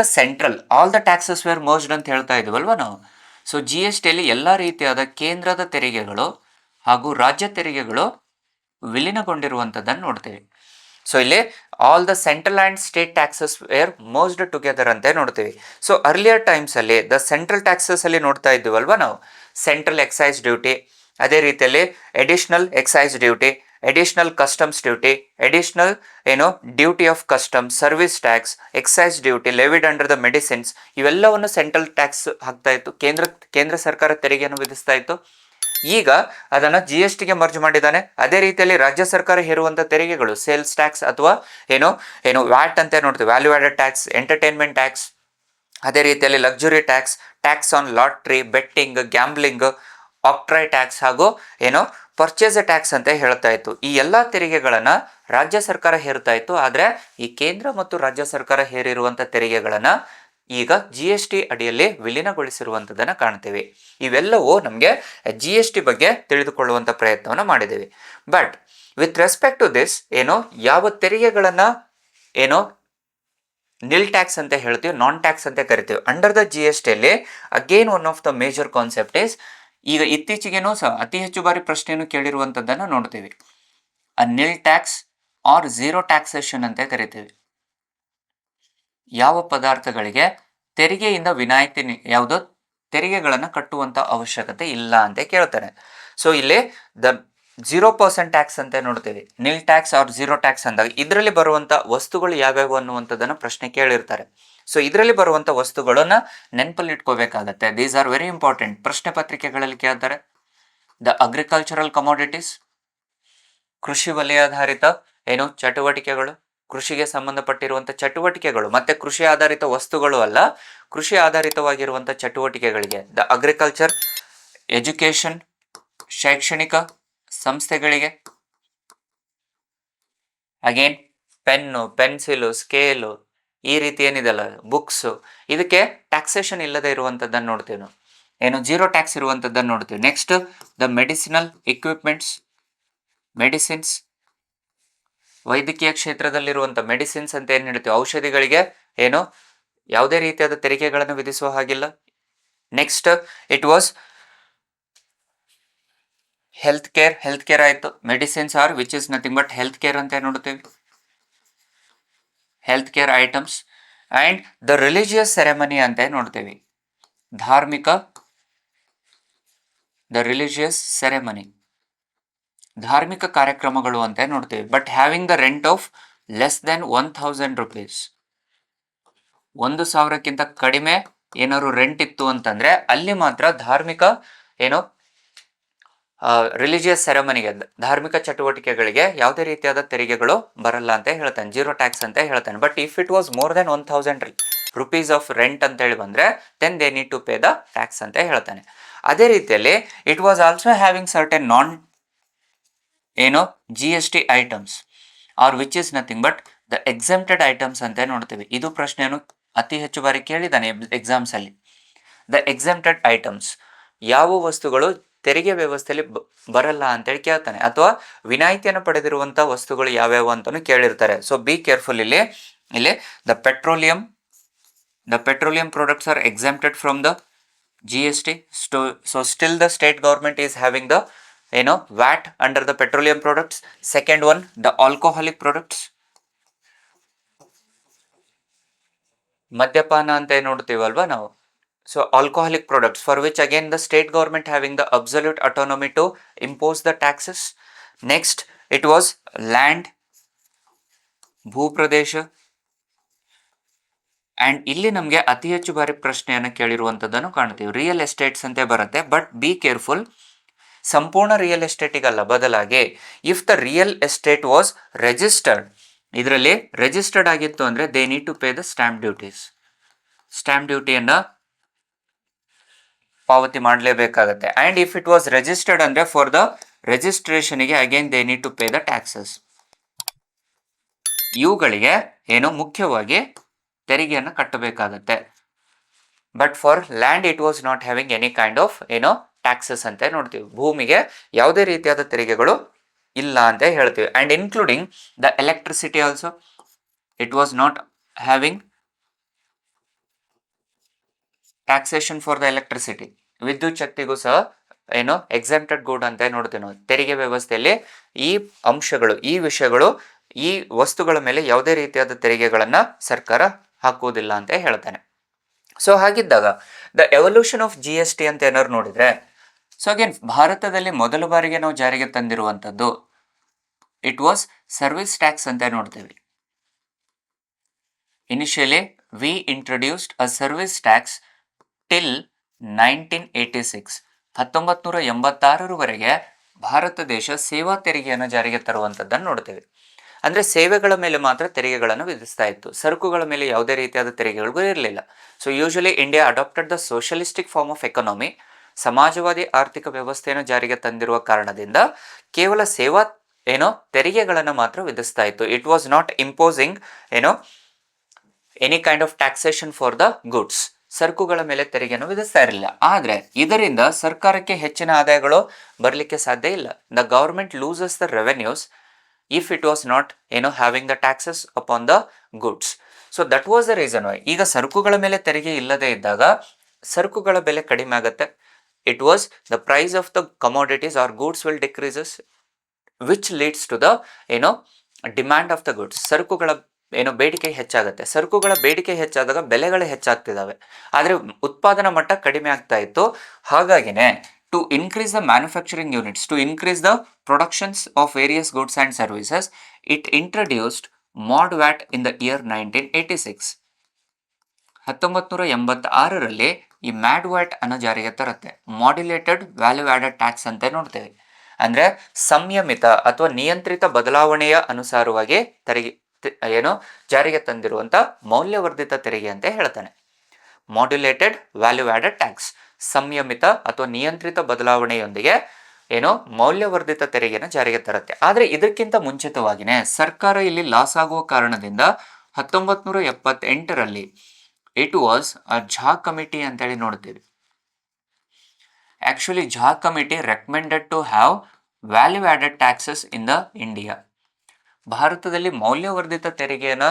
the taxes were merged ಅಂತ ಹೇಳ್ತಾ ಇದೀವಲ್ವಾ ನಾವು. ಸೊ ಜಿ ಎಸ್ ಟಿಯಲ್ಲಿ ಎಲ್ಲ ರೀತಿಯಾದ ಕೇಂದ್ರದ ತೆರಿಗೆಗಳು ಹಾಗೂ ರಾಜ್ಯ ತೆರಿಗೆಗಳು ವಿಲೀನಗೊಂಡಿರುವಂಥದ್ದನ್ನು ನೋಡ್ತೀವಿ. ಸೊ ಇಲ್ಲಿ all the central and state taxes were merged together ಅಂತ ನೋಡ್ತೀವಿ. ಸೊ ಅರ್ಲಿಯರ್ ಟೈಮ್ಸ್ ಅಲ್ಲಿ ದ ಸೆಂಟ್ರಲ್ ಟ್ಯಾಕ್ಸಸ್ ಅಲ್ಲಿ ನೋಡ್ತಾ ಇದ್ದೀವಲ್ವಾ ನಾವು, ಸೆಂಟ್ರಲ್ ಎಕ್ಸೈಸ್ ಡ್ಯೂಟಿ, ಅದೇ ರೀತಿಯಲ್ಲಿ additional excise duty, additional customs duty, additional duty of custom, service tax, excise duty levied under the medicines, ಇವೆಲ್ಲವನ್ನು ಸೆಂಟ್ರಲ್ ಟ್ಯಾಕ್ಸ್ ಹಾಕ್ತಾ ಇತ್ತು, ಕೇಂದ್ರ ಸರ್ಕಾರ ತೆರಿಗೆಯನ್ನು ವಿಧಿಸ್ತಾ ಇತ್ತು. ಈಗ ಅದನ್ನ ಜಿ ಎಸ್ ಟಿಗೆ ಮರ್ಜ್ ಮಾಡಿದ್ದಾನೆ. ಅದೇ ರೀತಿಯಲ್ಲಿ ರಾಜ್ಯ ಸರ್ಕಾರ ಹೇರುವಂತ ತೆರಿಗೆಗಳು ಸೇಲ್ಸ್ ಟ್ಯಾಕ್ಸ್ ಅಥವಾ ವ್ಯಾಟ್ ಅಂತ ನೋಡ್ತೀವಿ, value added tax, entertainment tax, ಅದೇ ರೀತಿಯಲ್ಲಿ luxury tax, tax on lottery, betting, gambling, octroi tax ಹಾಗೂ ಪರ್ಚೇಸ್ ಟ್ಯಾಕ್ಸ್ ಅಂತ ಹೇಳ್ತಾ ಇತ್ತು. ಈ ಎಲ್ಲಾ ತೆರಿಗೆಗಳನ್ನ ರಾಜ್ಯ ಸರ್ಕಾರ ಹೇರ್ತಾ ಇತ್ತು. ಆದ್ರೆ ಈ ಕೇಂದ್ರ ಮತ್ತು ರಾಜ್ಯ ಸರ್ಕಾರ ಹೇರಿರುವಂತ ತೆರಿಗೆಗಳನ್ನ ಈಗ ಜಿ ಎಸ್ ಟಿ ಅಡಿಯಲ್ಲಿ ವಿಲೀನಗೊಳಿಸಿರುವಂಥದ್ದನ್ನು ಕಾಣ್ತೀವಿ. ಇವೆಲ್ಲವೂ ನಮಗೆ ಜಿ ಎಸ್ ಟಿ ಬಗ್ಗೆ ತಿಳಿದುಕೊಳ್ಳುವಂಥ ಪ್ರಯತ್ನವನ್ನು ಮಾಡಿದ್ದೀವಿ. But with respect to this ಯಾವ ತೆರಿಗೆಗಳನ್ನು ನಿಲ್ ಟ್ಯಾಕ್ಸ್ ಅಂತ ಹೇಳ್ತೀವಿ, ನಾನ್ ಟ್ಯಾಕ್ಸ್ ಅಂತ ಕರಿತೀವಿ ಅಂಡರ್ ದ ಜಿ ಎಸ್ ಟಿಯಲ್ಲಿ again one of the major concept is, ಈಗ ಇತ್ತೀಚೆಗೇನೂ ಸಹ ಅತಿ ಹೆಚ್ಚು ಬಾರಿ ಪ್ರಶ್ನೆಯನ್ನು ಕೇಳಿರುವಂಥದ್ದನ್ನು ನೋಡ್ತೀವಿ, a nil tax or zero taxation ಅಂತ ಕರಿತೀವಿ. ಯಾವ ಪದಾರ್ಥಗಳಿಗೆ ತೆರಿಗೆಯಿಂದ ವಿನಾಯಿತಿ ಯಾವುದೋ ತೆರಿಗೆಗಳನ್ನು ಕಟ್ಟುವಂತ ಅವಶ್ಯಕತೆ ಇಲ್ಲ ಅಂತ ಕೇಳ್ತಾರೆ. ಸೊ ಇಲ್ಲಿ ದ 0% ಟ್ಯಾಕ್ಸ್ ಅಂತ ನೋಡ್ತೀವಿ, ನಿಲ್ ಟ್ಯಾಕ್ಸ್ ಆರ್ ಝೀರೋ ಟ್ಯಾಕ್ಸ್ ಅಂದಾಗ ಇದರಲ್ಲಿ ಬರುವಂತ ವಸ್ತುಗಳು ಯಾವ್ಯಾವು ಅನ್ನುವಂಥದ್ದನ್ನು ಪ್ರಶ್ನೆ ಕೇಳಿರ್ತಾರೆ. ಸೊ ಇದರಲ್ಲಿ ಬರುವಂತ ವಸ್ತುಗಳನ್ನ ನೆನಪಲ್ಲಿ ಇಟ್ಕೋಬೇಕಾಗತ್ತೆ. These are very important. ಪ್ರಶ್ನೆ ಪತ್ರಿಕೆಗಳಲ್ಲಿ ಕೇಳ್ತಾರೆ. ದ ಅಗ್ರಿಕಲ್ಚರಲ್ ಕಮೋಡಿಟೀಸ್, ಕೃಷಿ ವಲಯಾಧಾರಿತ ಚಟುವಟಿಕೆಗಳು, ಕೃಷಿಗೆ ಸಂಬಂಧಪಟ್ಟಿರುವಂಥ ಚಟುವಟಿಕೆಗಳು, ಮತ್ತೆ ಕೃಷಿ ಆಧಾರಿತ ವಸ್ತುಗಳು ಅಲ್ಲ, ಕೃಷಿ ಆಧಾರಿತವಾಗಿರುವಂಥ ಚಟುವಟಿಕೆಗಳಿಗೆ ದ ಅಗ್ರಿಕಲ್ಚರ್, ಎಜುಕೇಶನ್, ಶೈಕ್ಷಣಿಕ ಸಂಸ್ಥೆಗಳಿಗೆ, ಅಗೇನ್ ಪೆನ್ನು, ಪೆನ್ಸಿಲು, ಸ್ಕೇಲು, ಈ ರೀತಿ ಏನಿದೆಲ್ಲ ಬುಕ್ಸು, ಇದಕ್ಕೆ ಟ್ಯಾಕ್ಸೇಷನ್ ಇಲ್ಲದೆ ಇರುವಂಥದ್ದನ್ನು ನೋಡ್ತೀವಿ ನಾವು. ಝೀರೋ ಟ್ಯಾಕ್ಸ್ ಇರುವಂಥದ್ದನ್ನು ನೋಡ್ತೀವಿ. Next the medicinal equipments, medicines, ವೈದ್ಯಕೀಯ ಕ್ಷೇತ್ರದಲ್ಲಿರುವಂಥ ಮೆಡಿಸಿನ್ಸ್ ಅಂತ ಏನು ಹೇಳ್ತೀವಿ, ಔಷಧಿಗಳಿಗೆ ಯಾವುದೇ ರೀತಿಯಾದ ತೆರಿಗೆಗಳನ್ನು ವಿಧಿಸುವ ಹಾಗಿಲ್ಲ. Next it was health care ಆಯಿತು. Medicines are which is nothing but health care ಅಂತ ನೋಡ್ತೀವಿ, health care items. And the religious ceremony ಅಂತ ನೋಡ್ತೀವಿ, ರಿಲಿಜಿಯಸ್ ಸೆರೆಮನಿ, ಧಾರ್ಮಿಕ ಕಾರ್ಯಕ್ರಮಗಳು ಅಂತ ನೋಡ್ತೀವಿ. But having the rent of less than 1000 rupees, 1,000ಕ್ಕಿಂತ ಕಡಿಮೆ ಏನಾದ್ರು ರೆಂಟ್ ಇತ್ತು ಅಂತಂದ್ರೆ ಅಲ್ಲಿ ಮಾತ್ರ ಧಾರ್ಮಿಕ ರಿಲಿಜಿಯಸ್ ಸೆರೆಮನಿಗೆ, ಧಾರ್ಮಿಕ ಚಟುವಟಿಕೆಗಳಿಗೆ ಯಾವುದೇ ರೀತಿಯಾದ ತೆರಿಗೆಗಳು ಬರಲ್ಲ ಅಂತ ಹೇಳ್ತಾನೆ, ಝೀರೋ ಟ್ಯಾಕ್ಸ್ ಅಂತ ಹೇಳ್ತಾನೆ. But if it was more than 1000 rupees of rent ಅಂತ ಹೇಳಿ ಬಂದ್ರೆ then they need to pay the tax ಅಂತ ಹೇಳ್ತಾನೆ. ಅದೇ ರೀತಿಯಲ್ಲಿ it was also having certain non G S T items or which is nothing but the exempted items ಅಂತ ನೋಡ್ತೀವಿ. ಇದು ಪ್ರಶ್ನೆಯನ್ನು ಅತಿ ಹೆಚ್ಚು ಬಾರಿ ಕೇಳಿದ್ದಾನೆ ಎಕ್ಸಾಮ್ಸ್ ಅಲ್ಲಿ. ದ ಎಕ್ಸೆಂಪ್ಟೆಡ್ ಐಟಮ್ಸ್, ಯಾವ ವಸ್ತುಗಳು ತೆರಿಗೆ ವ್ಯವಸ್ಥೆಯಲ್ಲಿ ಬರಲ್ಲ ಅಂತೇಳಿ ಕೇಳ್ತಾನೆ, ಅಥವಾ ವಿನಾಯಿತಿಯನ್ನು ಪಡೆದಿರುವಂಥ ವಸ್ತುಗಳು ಯಾವ್ಯಾವು ಅಂತಲೂ ಕೇಳಿರ್ತಾರೆ. So be careful. ಇಲ್ಲಿ the petroleum products are exempted from the GST. So still the state government is having the VAT under the petroleum products. Second one, the alcoholic products, ಮದ್ಯಪಾನ ಅಂತ ನೋಡ್ತೀವಲ್ವಾ ನಾವು. So alcoholic products for which again the state government having the absolute autonomy to impose the taxes. Next it was land, ಭೂಪ್ರದೇಶ. ಆ್ಯಂಡ್ ಇಲ್ಲಿ ನಮಗೆ ಅತಿ ಹೆಚ್ಚು ಬಾರಿ ಪ್ರಶ್ನೆಯನ್ನು ಕೇಳಿರುವಂಥದ್ದನ್ನು ಕಾಣ್ತೀವಿ, ರಿಯಲ್ ಎಸ್ಟೇಟ್ಸ್ ಅಂತ ಬರುತ್ತೆ. ಬಟ್ ಬಿ ಕೇರ್ಫುಲ್, ಸಂಪೂರ್ಣ ರಿಯಲ್ ಎಸ್ಟೇಟಿಗಲ್ಲ, ಬದಲಾಗಿ if the real estate was registered, ಇದರಲ್ಲಿ ರಿಜಿಸ್ಟರ್ಡ್ ಆಗಿತ್ತು ಅಂದರೆ they need to pay the stamp duties. Stamp ಡ್ಯೂಟಿಯನ್ನು ಪಾವತಿ ಮಾಡಲೇಬೇಕಾಗತ್ತೆ. And if it was registered ಅಂದರೆ ಫಾರ್ ದ ರಿಜಿಸ್ಟ್ರೇಷನ್ಗೆ again they need to pay the taxes. ಇವುಗಳಿಗೆ ಮುಖ್ಯವಾಗಿ ತೆರಿಗೆಯನ್ನು ಕಟ್ಟಬೇಕಾಗತ್ತೆ. But for land it was not having any kind of taxes ಅಂತ ನೋಡ್ತೀವಿ. ಭೂಮಿಗೆ ಯಾವುದೇ ರೀತಿಯಾದ ತೆರಿಗೆಗಳು ಇಲ್ಲ ಅಂತ ಹೇಳ್ತೀವಿ. And including the electricity also it was not having taxation for the electricity, ವಿದ್ಯುತ್ ಶಕ್ತಿಗೂ ಸಹ ಏನು ಎಕ್ಸೆಂಪ್ಟೆಡ್ ಗೂಡ್ ಅಂತ ನೋಡ್ತೀವಿ ನಾವು. ತೆರಿಗೆ ವ್ಯವಸ್ಥೆಯಲ್ಲಿ ಈ ಅಂಶಗಳು, ಈ ವಿಷಯಗಳು, ಈ ವಸ್ತುಗಳ ಮೇಲೆ ಯಾವುದೇ ರೀತಿಯಾದ ತೆರಿಗೆಗಳನ್ನ ಸರ್ಕಾರ ಹಾಕುವುದಿಲ್ಲ ಅಂತ ಹೇಳ್ತಾನೆ. ಸೊ ಹಾಗಿದ್ದಾಗ ದ ಎವಲ್ಯೂಷನ್ ಆಫ್ GST ಅಂತ ಏನಾದ್ರು ನೋಡಿದ್ರೆ, ಸೊ ಅಗೇನ್ ಭಾರತದಲ್ಲಿ ಮೊದಲ ಬಾರಿಗೆ ನಾವು ಜಾರಿಗೆ ತಂದಿರುವಂತದ್ದು ಇಟ್ ವಾಸ್ ಸರ್ವಿಸ್ ಟ್ಯಾಕ್ಸ್ ಅಂತ ನೋಡ್ತೇವೆ. Initially we introduced a service tax till 1986. 1986ರವರೆಗೆ ಭಾರತ ದೇಶ ಸೇವಾ ತೆರಿಗೆಯನ್ನು ಜಾರಿಗೆ ತರುವಂಥದ್ದನ್ನು ನೋಡ್ತೇವೆ. ಅಂದರೆ ಸೇವೆಗಳ ಮೇಲೆ ಮಾತ್ರ ತೆರಿಗೆಗಳನ್ನು ವಿಧಿಸ್ತಾ ಇತ್ತು, ಸರಕುಗಳ ಮೇಲೆ ಯಾವುದೇ ರೀತಿಯಾದ ತೆರಿಗೆಗಳಿಗೂ ಇರಲಿಲ್ಲ. So usually India adopted the socialistic form of economy, ಸಮಾಜವಾದಿ ಆರ್ಥಿಕ ವ್ಯವಸ್ಥೆಯನ್ನು ಜಾರಿಗೆ ತಂದಿರುವ ಕಾರಣದಿಂದ ಕೇವಲ ಸೇವಾ ತೆರಿಗೆಗಳನ್ನು ಮಾತ್ರ ವಿಧಿಸ್ತಾ ಇತ್ತು. It was not imposing any kind of taxation for the goods. ಸರಕುಗಳ ಮೇಲೆ ತೆರಿಗೆಯನ್ನು ವಿಧಿಸ್ತಾ ಇರಲಿಲ್ಲ. ಆದರೆ ಇದರಿಂದ ಸರ್ಕಾರಕ್ಕೆ ಹೆಚ್ಚಿನ ಆದಾಯಗಳು ಬರಲಿಕ್ಕೆ ಸಾಧ್ಯ ಇಲ್ಲ. The government loses the revenues if it was not having the taxes upon the goods. So that was the reason Y. ಈಗ ಸರಕುಗಳ ಮೇಲೆ ತೆರಿಗೆ ಇಲ್ಲದೆ ಇದ್ದಾಗ ಸರಕುಗಳ ಬೆಲೆ ಕಡಿಮೆ ಆಗುತ್ತೆ. It was the price of the commodities or goods will decreases which leads to the demand of the goods. ಸರಕುಗಳ ಬೇಡಿಕೆ ಹೆಚ್ಚಾಗುತ್ತೆ. ಸರಕುಗಳ ಬೇಡಿಕೆ ಹೆಚ್ಚಾದಾಗ ಬೆಲೆಗಳು ಹೆಚ್ಚಾಗ್ತಿದ್ದಾವೆ, ಆದರೆ ಉತ್ಪಾದನಾ ಮಟ್ಟ ಕಡಿಮೆ ಆಗ್ತಾ ಇತ್ತು. ಹಾಗಾಗಿನೇ to increase the manufacturing units, to increase the productions of various goods and services, it introduced MODVAT in the year 1986. 1986ರಲ್ಲಿ ಈ ಮ್ಯಾಡ್ ವ್ಯಾಟ್ ಅನ್ನು ಜಾರಿಗೆ ತರುತ್ತೆ. ಮಾಡ್ಯುಲೇಟೆಡ್ ವ್ಯಾಲ್ಯೂ ಆಡೆಡ್ ಟ್ಯಾಕ್ಸ್ ಅಂತ ನೋಡ್ತೇವೆ. ಅಂದರೆ ಸಂಯಮಿತ ಅಥವಾ ನಿಯಂತ್ರಿತ ಬದಲಾವಣೆಯ ಅನುಸಾರವಾಗಿ ತೆರಿಗೆ ಜಾರಿಗೆ ತಂದಿರುವಂಥ ಮೌಲ್ಯವರ್ಧಿತ ತೆರಿಗೆ ಅಂತ ಹೇಳ್ತಾನೆ. ಮಾಡ್ಯುಲೇಟೆಡ್ ವ್ಯಾಲ್ಯೂ ಆಡೆಡ್ ಟ್ಯಾಕ್ಸ್, ಸಂಯಮಿತ ಅಥವಾ ನಿಯಂತ್ರಿತ ಬದಲಾವಣೆಯೊಂದಿಗೆ ಮೌಲ್ಯವರ್ಧಿತ ತೆರಿಗೆನ ಜಾರಿಗೆ ತರುತ್ತೆ. ಆದರೆ ಇದಕ್ಕಿಂತ ಮುಂಚಿತವಾಗಿಯೇ ಸರ್ಕಾರ ಇಲ್ಲಿ ಲಾಸ್ ಆಗುವ ಕಾರಣದಿಂದ 1978ರಲ್ಲಿ it was a Jha committee ಅಂತೇಳಿ ನೋಡ್ತೀವಿ. Actually Jha committee recommended to have value added taxes in the India. ಭಾರತದಲ್ಲಿ ಮೌಲ್ಯವರ್ಧಿತ ತೆರಿಗೆಯನ್ನು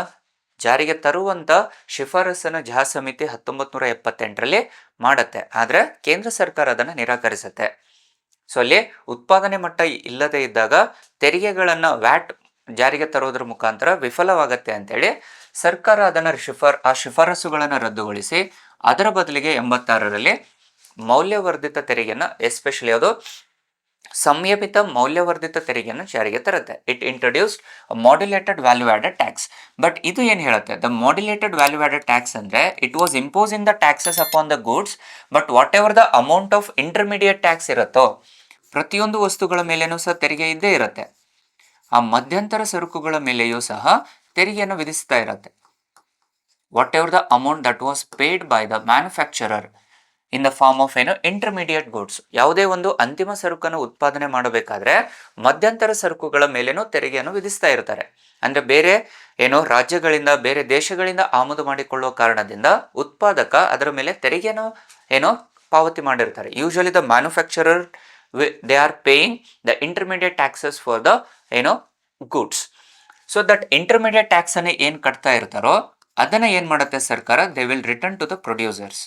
ಜಾರಿಗೆ ತರುವಂಥ ಶಿಫಾರಸನ್ನು ಝಾ ಸಮಿತಿ 1978ರಲ್ಲಿ ಮಾಡುತ್ತೆ. ಆದರೆ ಕೇಂದ್ರ ಸರ್ಕಾರ ಅದನ್ನು ನಿರಾಕರಿಸುತ್ತೆ. ಸೊ ಅಲ್ಲಿ ಉತ್ಪಾದನೆ ಮಟ್ಟ ಇಲ್ಲದೆ ಇದ್ದಾಗ ತೆರಿಗೆಗಳನ್ನು ವ್ಯಾಟ್ ಜಾರಿಗೆ ತರೋದ್ರ ಮುಖಾಂತರ ವಿಫಲವಾಗತ್ತೆ ಅಂತೇಳಿ ಸರ್ಕಾರ ಅದನ್ನು ಶಿಫಾರಸುಗಳನ್ನು ರದ್ದುಗೊಳಿಸಿ ಅದರ ಬದಲಿಗೆ 86ರಲ್ಲಿ ಮೌಲ್ಯವರ್ಧಿತ ತೆರಿಗೆಯನ್ನು, ಎಸ್ಪೆಷಲಿ ಅದು ಸಂಯಮಿತ ಮೌಲ್ಯವರ್ಧಿತ ತೆರಿಗೆಯನ್ನು ಜಾರಿಗೆ ತರುತ್ತೆ. It introduced modulated value added tax. But ಇದು ಏನು ಹೇಳುತ್ತೆ, the modulated value added tax ಅಂದರೆ it was imposing the taxes upon the goods, but whatever the amount of intermediate tax ಇರುತ್ತೋ ಪ್ರತಿಯೊಂದು ವಸ್ತುಗಳ ಮೇಲೇನೂ ಸಹ ತೆರಿಗೆ ಇದ್ದೇ ಇರುತ್ತೆ. ಆ ಮಧ್ಯಂತರ ಸರಕುಗಳ ಮೇಲೆಯೂ ಸಹ ತೆರಿಗೆಯನ್ನು ವಿಧಿಸ್ತಾ ಇರುತ್ತೆ. Whatever the amount that was paid by the manufacturer in the form of intermediate goods. ಯಾವುದೇ ಒಂದು ಅಂತಿಮ ಸರಕನ್ನು ಉತ್ಪಾದನೆ ಮಾಡಬೇಕಾದ್ರೆ ಮಧ್ಯಂತರ ಸರಕುಗಳ ಮೇಲೇನೂ ತೆರಿಗೆಯನ್ನು ವಿಧಿಸ್ತಾ ಇರ್ತಾರೆ. ಅಂದರೆ ಬೇರೆ ರಾಜ್ಯಗಳಿಂದ, ಬೇರೆ ದೇಶಗಳಿಂದ ಆಮದು ಮಾಡಿಕೊಳ್ಳುವ ಕಾರಣದಿಂದ ಉತ್ಪಾದಕ ಅದರ ಮೇಲೆ ತೆರಿಗೆಯನ್ನು ಪಾವತಿ ಮಾಡಿರ್ತಾರೆ. Usually the manufacturer they are paying the intermediate taxes for the goods. So that intermediate tax ಅನ್ನು ಏನು ಕಟ್ತಾ ಇರ್ತಾರೋ ಅದನ್ನು ಏನು ಮಾಡುತ್ತೆ ಸರ್ಕಾರ, they will return to the producers.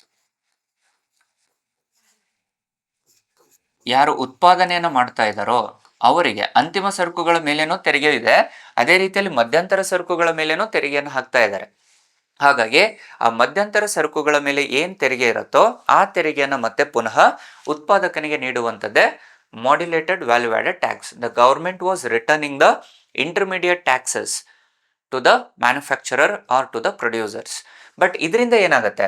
ಯಾರು ಉತ್ಪಾದನೆಯನ್ನು ಮಾಡ್ತಾ ಇದ್ದಾರೋ ಅವರಿಗೆ ಅಂತಿಮ ಸರಕುಗಳ ಮೇಲೇನೂ ತೆರಿಗೆ ಇದೆ, ಅದೇ ರೀತಿಯಲ್ಲಿ ಮಧ್ಯಂತರ ಸರಕುಗಳ ಮೇಲೇನೂ ತೆರಿಗೆಯನ್ನು ಹಾಕ್ತಾ ಇದ್ದಾರೆ. ಹಾಗಾಗಿ ಆ ಮಧ್ಯಂತರ ಸರಕುಗಳ ಮೇಲೆ ಏನು ತೆರಿಗೆ ಇರುತ್ತೋ ಆ ತೆರಿಗೆಯನ್ನು ಮತ್ತೆ ಪುನಃ ಉತ್ಪಾದಕನಿಗೆ ನೀಡುವಂಥದ್ದೇ modulated value added tax. The government was returning the intermediate taxes to the manufacturer or to the producers. But ಇದರಿಂದ ಏನಾಗುತ್ತೆ,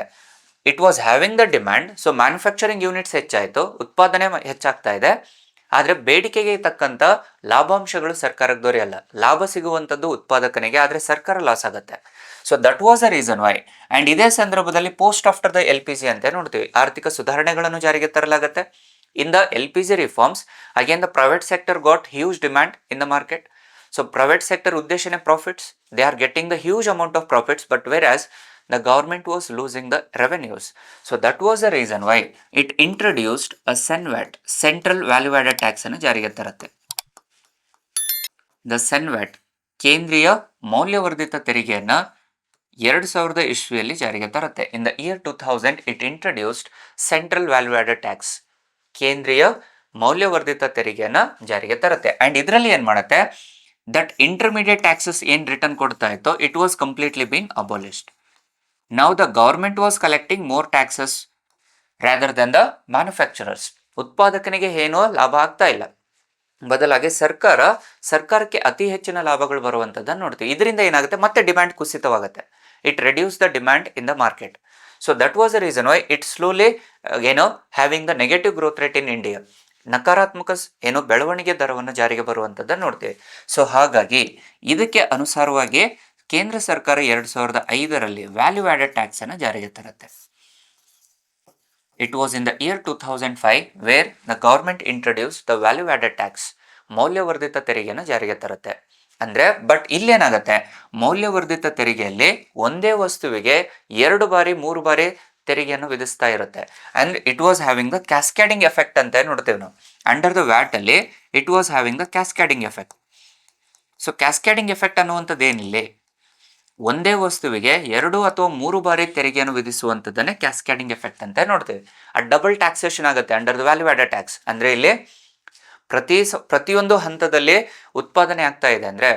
it was having the demand. So manufacturing units ಹೆಚ್ಚಾಯಿತು, ಉತ್ಪಾದನೆ ಹೆಚ್ಚಾಗ್ತಾ ಇದೆ, ಆದರೆ ಬೇಡಿಕೆಗೆ ತಕ್ಕಂಥ ಲಾಭಾಂಶಗಳು ಸರ್ಕಾರಕ್ಕೆ ದೊರೆಯಲ್ಲ. ಲಾಭ ಸಿಗುವಂಥದ್ದು ಉತ್ಪಾದಕನಿಗೆ, ಆದರೆ ಸರ್ಕಾರ ಲಾಸ್ ಆಗುತ್ತೆ. So that was a reason why. And ಇದೇ ಸಂದರ್ಭದಲ್ಲಿ ಪೋಸ್ಟ್ ಆಫ್ಟರ್ ದ LPG ಅಂತ ನೋಡ್ತೀವಿ, ಆರ್ಥಿಕ ಸುಧಾರಣೆಗಳನ್ನು ಜಾರಿಗೆ ತರಲಾಗುತ್ತೆ. In the LPG reforms again the private sector got huge demand in the market. So private sector ಉದ್ದೇಶನೇ profits, they are getting the huge amount of profits, but whereas the government was losing the revenues. So that was the reason why it introduced a CENVAT, Central Value Added Tax ಅನ್ನು ಜಾರಿಗೆ ತರುತ್ತೆ. The CENVAT ಕೇಂದ್ರೀಯ ಮೌಲ್ಯವರ್ಧಿತ ತೆರಿಗೆಯನ್ನು 2000 ಇಸ್ವಿಯಲ್ಲಿ ಜಾರಿಗೆ ತರುತ್ತೆ. In the year 2000 it introduced central value added tax, ಕೇಂದ್ರೀಯ ಮೌಲ್ಯವರ್ಧಿತ ತೆರಿಗೆಯನ್ನ ಜಾರಿಗೆ ತರುತ್ತೆ. ಅಂಡ್ ಇದರಲ್ಲಿ ಏನ್ ಮಾಡುತ್ತೆ, ದಟ್ ಇಂಟರ್ಮೀಡಿಯೇಟ್ ಟ್ಯಾಕ್ಸಸ್ ಏನ್ ರಿಟರ್ನ್ ಕೊಡ್ತಾ ಇತ್ತು, it was completely been abolished. Now the government was collecting more taxes rather than the manufacturers. ಉತ್ಪಾದಕನಿಗೆ ಏನೋ ಲಾಭ ಆಗ್ತಾ ಇಲ್ಲ, ಬದಲಾಗಿ ಸರ್ಕಾರಕ್ಕೆ ಅತಿ ಹೆಚ್ಚಿನ ಲಾಭಗಳು ಬರುವಂತದ್ದನ್ನು ನೋಡ್ತೀವಿ. ಇದರಿಂದ ಏನಾಗುತ್ತೆ, ಮತ್ತೆ ಡಿಮ್ಯಾಂಡ್ ಕುಸಿತವಾಗುತ್ತೆ. It reduce the demand in the market. So that was the reason why it slowly having the negative growth rate in India. ನಕಾರಾತ್ಮಕ ಬೆಳವಣಿಗೆ ದರವನ್ನು ಜಾರಿಗೆ ಬರುವಂತದ್ದನ್ನು ನೋಡ್ತೀವಿ. ಸೊ ಹಾಗಾಗಿ ಇದಕ್ಕೆ ಅನುಸಾರವಾಗಿ ಕೇಂದ್ರ ಸರ್ಕಾರ 2005ರಲ್ಲಿ ವ್ಯಾಲ್ಯೂ ಆಡೆಡ್ ಟ್ಯಾಕ್ಸ್ ಅನ್ನು ಜಾರಿಗೆ ತರುತ್ತೆ. It was in the year 2005 where the government introduced the value added tax, ಮೌಲ್ಯವರ್ಧಿತ ತೆರಿಗೆಯನ್ನು ಜಾರಿಗೆ ತರುತ್ತೆ. ಅಂದ್ರೆ ಬಟ್ ಇಲ್ಲೇನಾಗತ್ತೆ, ಮೌಲ್ಯವರ್ಧಿತ ತೆರಿಗೆಯಲ್ಲಿ ಒಂದೇ ವಸ್ತುವಿಗೆ 2 ಬಾರಿ 3 ಬಾರಿ ತೆರಿಗೆಯನ್ನು ವಿಧಿಸ್ತಾ ಇರುತ್ತೆ. And it was having the cascading effect ಅಂತ ನೋಡ್ತೇವೆ ನಾವು. ಅಂಡರ್ ದ ವ್ಯಾಟ್ ಅಲ್ಲಿ it was having the cascading effect. So cascading effect ಅನ್ನುವಂಥದ್ದು ಏನಿಲ್ಲ, ಒಂದೇ ವಸ್ತುವಿಗೆ 2 ಅಥವಾ 3 ಬಾರಿ ತೆರಿಗೆಯನ್ನು ವಿಧಿಸುವಂಥದ್ದನ್ನೇ ಕ್ಯಾಸ್ಕೇಡಿಂಗ್ ಎಫೆಕ್ಟ್ ಅಂತ ನೋಡ್ತೇವೆ. ಆ ಡಬಲ್ ಟ್ಯಾಕ್ಸೇಷನ್ ಆಗುತ್ತೆ under the value added tax. ಅಂದ್ರೆ ಇಲ್ಲಿ ಪ್ರತಿಯೊಂದು ಹಂತದಲ್ಲಿ ಉತ್ಪಾದನೆ ಆಗ್ತಾ ಇದೆ, ಅಂದ್ರೆ